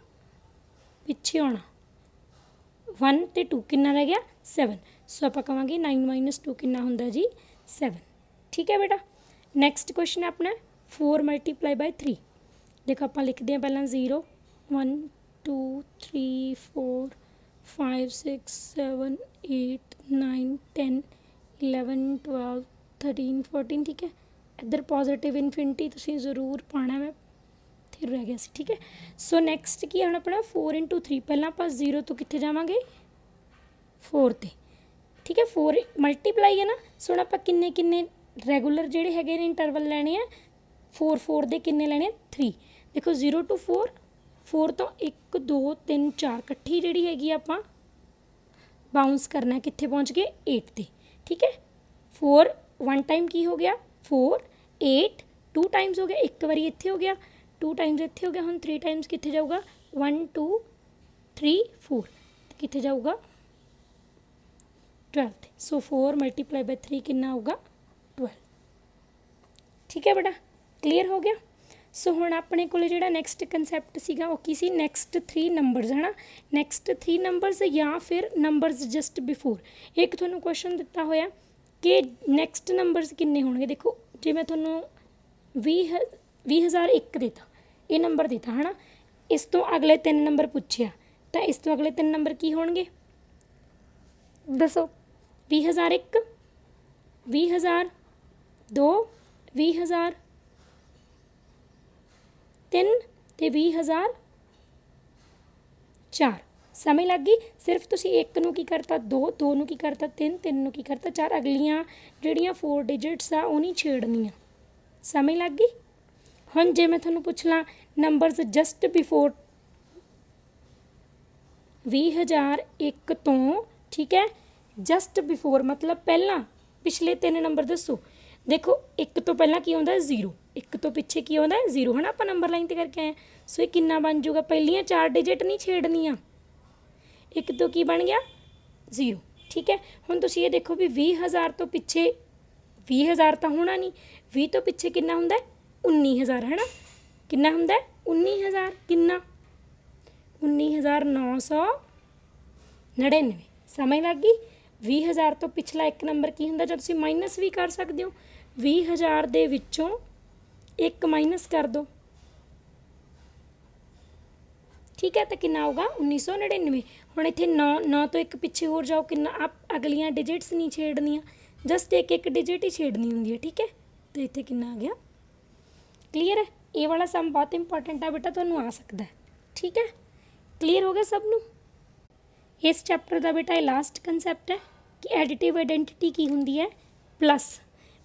ਪਿੱਛੇ ਆਉਣਾ। 1 ਅਤੇ 2 ਕਿੰਨਾ ਰਹਿ ਗਿਆ, 7। ਸੋ ਆਪਾਂ ਕਹਾਂਗੇ 9 - 2 ਕਿੰਨਾ ਹੁੰਦਾ ਜੀ, 7, ਠੀਕ ਹੈ ਬੇਟਾ। ਨੈਕਸਟ ਕੁਐਸਚਨ ਆਪਣਾ 4 × 3। ਦੇਖੋ ਆਪਾਂ ਲਿਖਦੇ ਹਾਂ ਪਹਿਲਾਂ 0 1 2 3 4 5 6 7 8 9 10 11 12 13 14, ਠੀਕ ਹੈ। ਇੱਧਰ ਪੋਜ਼ੀਟਿਵ ਇਨਫਿਨਿਟੀ ਤੁਸੀਂ ਜ਼ਰੂਰ ਪਾਉਣਾ, ਮੈਂ ਫਿਰ ਰਹਿ ਗਿਆ ਸੀ, ਠੀਕ ਹੈ। ਸੋ ਨੈਕਸਟ ਕੀ ਆਉਣਾ ਆਪਣਾ 4 × 3। ਪਹਿਲਾਂ ਆਪਾਂ 0 ਤੋਂ ਕਿੱਥੇ ਜਾਵਾਂਗੇ, 4 'ਤੇ, ਠੀਕ ਹੈ। 4 ਮਲਟੀਪਲਾਈ ਹੈ ਨਾ। ਸੋ ਹੁਣ ਆਪਾਂ ਕਿੰਨੇ ਕਿੰਨੇ ਰੈਗੂਲਰ ਜਿਹੜੇ ਹੈਗੇ ਨੇ ਇੰਟਰਵਲ ਲੈਣੇ ਆ, 4 4 ਦੇ ਕਿੰਨੇ ਲੈਣੇ, 3। ਦੇਖੋ 0 to 4, 4 ਤੋਂ 1 2 3 4, ਇਕੱਠੀ ਜਿਹੜੀ ਹੈਗੀ ਆਪਾਂ ਬਾਊਂਸ ਕਰਨਾ, ਕਿੱਥੇ ਪਹੁੰਚ ਗਏ, 8 'ਤੇ, ਠੀਕ ਹੈ। 4 1 ਟਾਈਮ ਕੀ ਹੋ ਗਿਆ, 4 8 2 ਟਾਈਮਸ ਹੋ ਗਿਆ, ਇੱਕ ਵਾਰੀ ਇੱਥੇ ਹੋ ਗਿਆ, 2 ਟਾਈਮਸ ਇੱਥੇ ਹੋ ਗਿਆ। ਹੁਣ 3 ਟਾਈਮਸ ਕਿੱਥੇ ਜਾਊਗਾ, 1 2 3 4, ਕਿੱਥੇ ਜਾਊਗਾ, 12 'ਤੇ। ਸੋ 4 × 3 ਕਿੰਨਾ ਹੋਊਗਾ, 12, ਠੀਕ ਹੈ ਬੇਟਾ, ਕਲੀਅਰ ਹੋ ਗਿਆ। ਸੋ ਹੁਣ ਆਪਣੇ ਕੋਲ ਜਿਹੜਾ ਨੈਕਸਟ ਕੰਸੈਪਟ ਸੀਗਾ ਉਹ ਕੀ ਸੀ, ਨੈਕਸਟ 3 ਨੰਬਰਸ ਹੈ ਨਾ, ਨੈਕਸਟ 3 ਨੰਬਰਸ ਜਾਂ ਫਿਰ ਨੰਬਰਸ ਜਸਟ ਬਿਫੋਰ। ਇੱਕ ਤੁਹਾਨੂੰ ਕੁਐਸਚਨ ਦਿੱਤਾ ਹੋਇਆ ਕਿ ਨੈਕਸਟ ਨੰਬਰਸ ਕਿੰਨੇ ਹੋਣਗੇ। ਦੇਖੋ ਜੇ ਮੈਂ ਤੁਹਾਨੂੰ 20,001 ਦਿੱਤਾ, ਇਹ ਨੰਬਰ ਦਿੱਤਾ ਹੈ ਨਾ, ਇਸ ਤੋਂ ਅਗਲੇ 3 ਨੰਬਰ ਪੁੱਛਿਆ, ਤਾਂ ਇਸ ਤੋਂ ਅਗਲੇ 3 ਨੰਬਰ ਕੀ ਹੋਣਗੇ, ਦੱਸੋ। 20,001 20,000 2 20,000 3 ਅਤੇ 20,004। ਸਮਝ ਲੱਗ ਗਈ। ਸਿਰਫ ਤੁਸੀਂ 1 ਨੂੰ ਕੀ ਕਰਤਾ, 2 ਨੂੰ ਕੀ ਕਰਤਾ, 3 ਨੂੰ ਕੀ ਕਰਤਾ, 4। ਅਗਲੀਆਂ ਜਿਹੜੀਆਂ 4 ਡਿਜਿਟਸ ਆ ਉਹ ਨਹੀਂ ਛੇੜਨੀਆਂ। ਸਮਝ ਲੱਗ ਗਈ। ਹੁਣ ਜੇ ਮੈਂ ਤੁਹਾਨੂੰ ਪੁੱਛ ਲਾਂ ਨੰਬਰਸ ਜਸਟ ਬਿਫੋਰ 20,001 ਤੋਂ, ਠੀਕ ਹੈ, ਜਸਟ ਬਿਫੋਰ ਮਤਲਬ ਪਹਿਲਾਂ ਪਿਛਲੇ 3 ਨੰਬਰ ਦੱਸੋ। ਦੇਖੋ 1 ਤੋਂ ਪਹਿਲਾਂ ਕੀ ਆਉਂਦਾ, 0, 1 ਤੋਂ ਪਿੱਛੇ ਕੀ ਆਉਂਦਾ, 0 ਹੈ ਨਾ, ਆਪਾਂ ਨੰਬਰ ਲਾਈਨ 'ਤੇ ਕਰਕੇ ਆਏ। ਸੋ ਇਹ ਕਿੰਨਾ ਬਣ ਜਾਊਗਾ, ਪਹਿਲੀਆਂ 4 ਡਿਜਿਟ ਨਹੀਂ ਛੇੜਨੀਆਂ। 1 ਤੋਂ ਕੀ ਬਣ ਗਿਆ, 0, ਠੀਕ ਹੈ। ਹੁਣ ਤੁਸੀਂ ਇਹ ਦੇਖੋ ਵੀ 20,000 ਤੋਂ ਪਿੱਛੇ 20,000 ਤਾਂ ਹੋਣਾ ਨਹੀਂ, 20 ਤੋਂ ਪਿੱਛੇ ਕਿੰਨਾ ਹੁੰਦਾ, 19,000 ਹੈ ਨਾ, ਕਿੰਨਾ ਹੁੰਦਾ, 19,000, ਕਿੰਨਾ, 19,999। ਸਮਝ ਲੱਗ ਗਈ। 20,000 ਤੋਂ ਪਿਛਲਾ ਇੱਕ ਨੰਬਰ ਕੀ ਹੁੰਦਾ, ਜਦ ਤੁਸੀਂ ਮਾਈਨਸ ਵੀ ਕਰ ਸਕਦੇ ਹੋ। 20,000 ਦੇ ਵਿੱਚੋਂ 1 ਮਾਈਨਸ ਕਰ ਦਿਓ, ਠੀਕ ਹੈ, ਤਾਂ ਕਿੰਨਾ ਆਊਗਾ, 1999। ਹੁਣ ਇੱਥੇ 9 ਤੋਂ 1 ਪਿੱਛੇ ਹੋਰ ਜਾਓ, ਕਿੰਨਾ, ਅਗਲੀਆਂ ਡਿਜਿਟਸ ਨਹੀਂ ਛੇੜਨੀਆਂ, ਜਸਟ ਇੱਕ ਡਿਜਿਟ ਹੀ ਛੇੜਨੀ ਹੁੰਦੀ ਹੈ, ਠੀਕ ਹੈ। ਤਾਂ ਇੱਥੇ ਕਿੰਨਾ ਆ ਗਿਆ, ਕਲੀਅਰ ਹੈ। ਇਹ ਵਾਲਾ ਸਮ ਬਹੁਤ ਇੰਪੋਰਟੈਂਟ ਆ ਬੇਟਾ, ਤੁਹਾਨੂੰ ਆ ਸਕਦਾ ਹੈ, ਠੀਕ ਹੈ। ਕਲੀਅਰ ਹੋ ਗਿਆ ਸਭ ਨੂੰ। ਇਸ ਚੈਪਟਰ ਦਾ ਬੇਟਾ ਇਹ ਲਾਸਟ ਕੰਸੈਪਟ ਹੈ ਕਿ ਐਡੀਟਿਵ ਆਈਡੈਂਟੀਟੀ ਕੀ ਹੁੰਦੀ ਹੈ, ਪਲੱਸ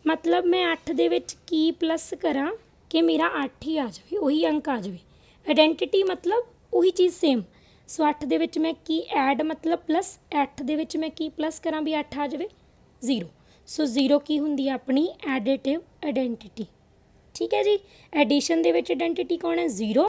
ਮਤਲਬ ਮੈਂ 8 ਦੇ ਵਿੱਚ ਕੀ ਪਲੱਸ ਕਰਾਂ ਕਿ ਮੇਰਾ 8 ਹੀ ਆ ਜਾਵੇ, ਉਹੀ ਅੰਕ ਆ ਜਾਵੇ। ਆਈਡੈਂਟੀਟੀ ਮਤਲਬ ਉਹੀ ਚੀਜ਼ ਸੇਮ, ਸੋ 8 ਦੇ ਵਿੱਚ ਮੈਂ ਕੀ ਐਡ ਮਤਲਬ ਪਲੱਸ 8 ਦੇ ਵਿੱਚ ਮੈਂ ਕੀ ਪਲੱਸ ਕਰਾਂ ਵੀ 8 ਆ ਜਾਵੇ 0। ਸੋ 0 ਕੀ ਹੁੰਦੀ ਹੈ ਆਪਣੀ ਐਡੀਟਿਵ ਆਇਡੈਂਟੀਟੀ। ਠੀਕ ਹੈ ਜੀ, ਐਡੀਸ਼ਨ ਦੇ ਵਿੱਚ ਆਇਡੈਂਟੀਟੀ ਕੌਣ ਹੈ 0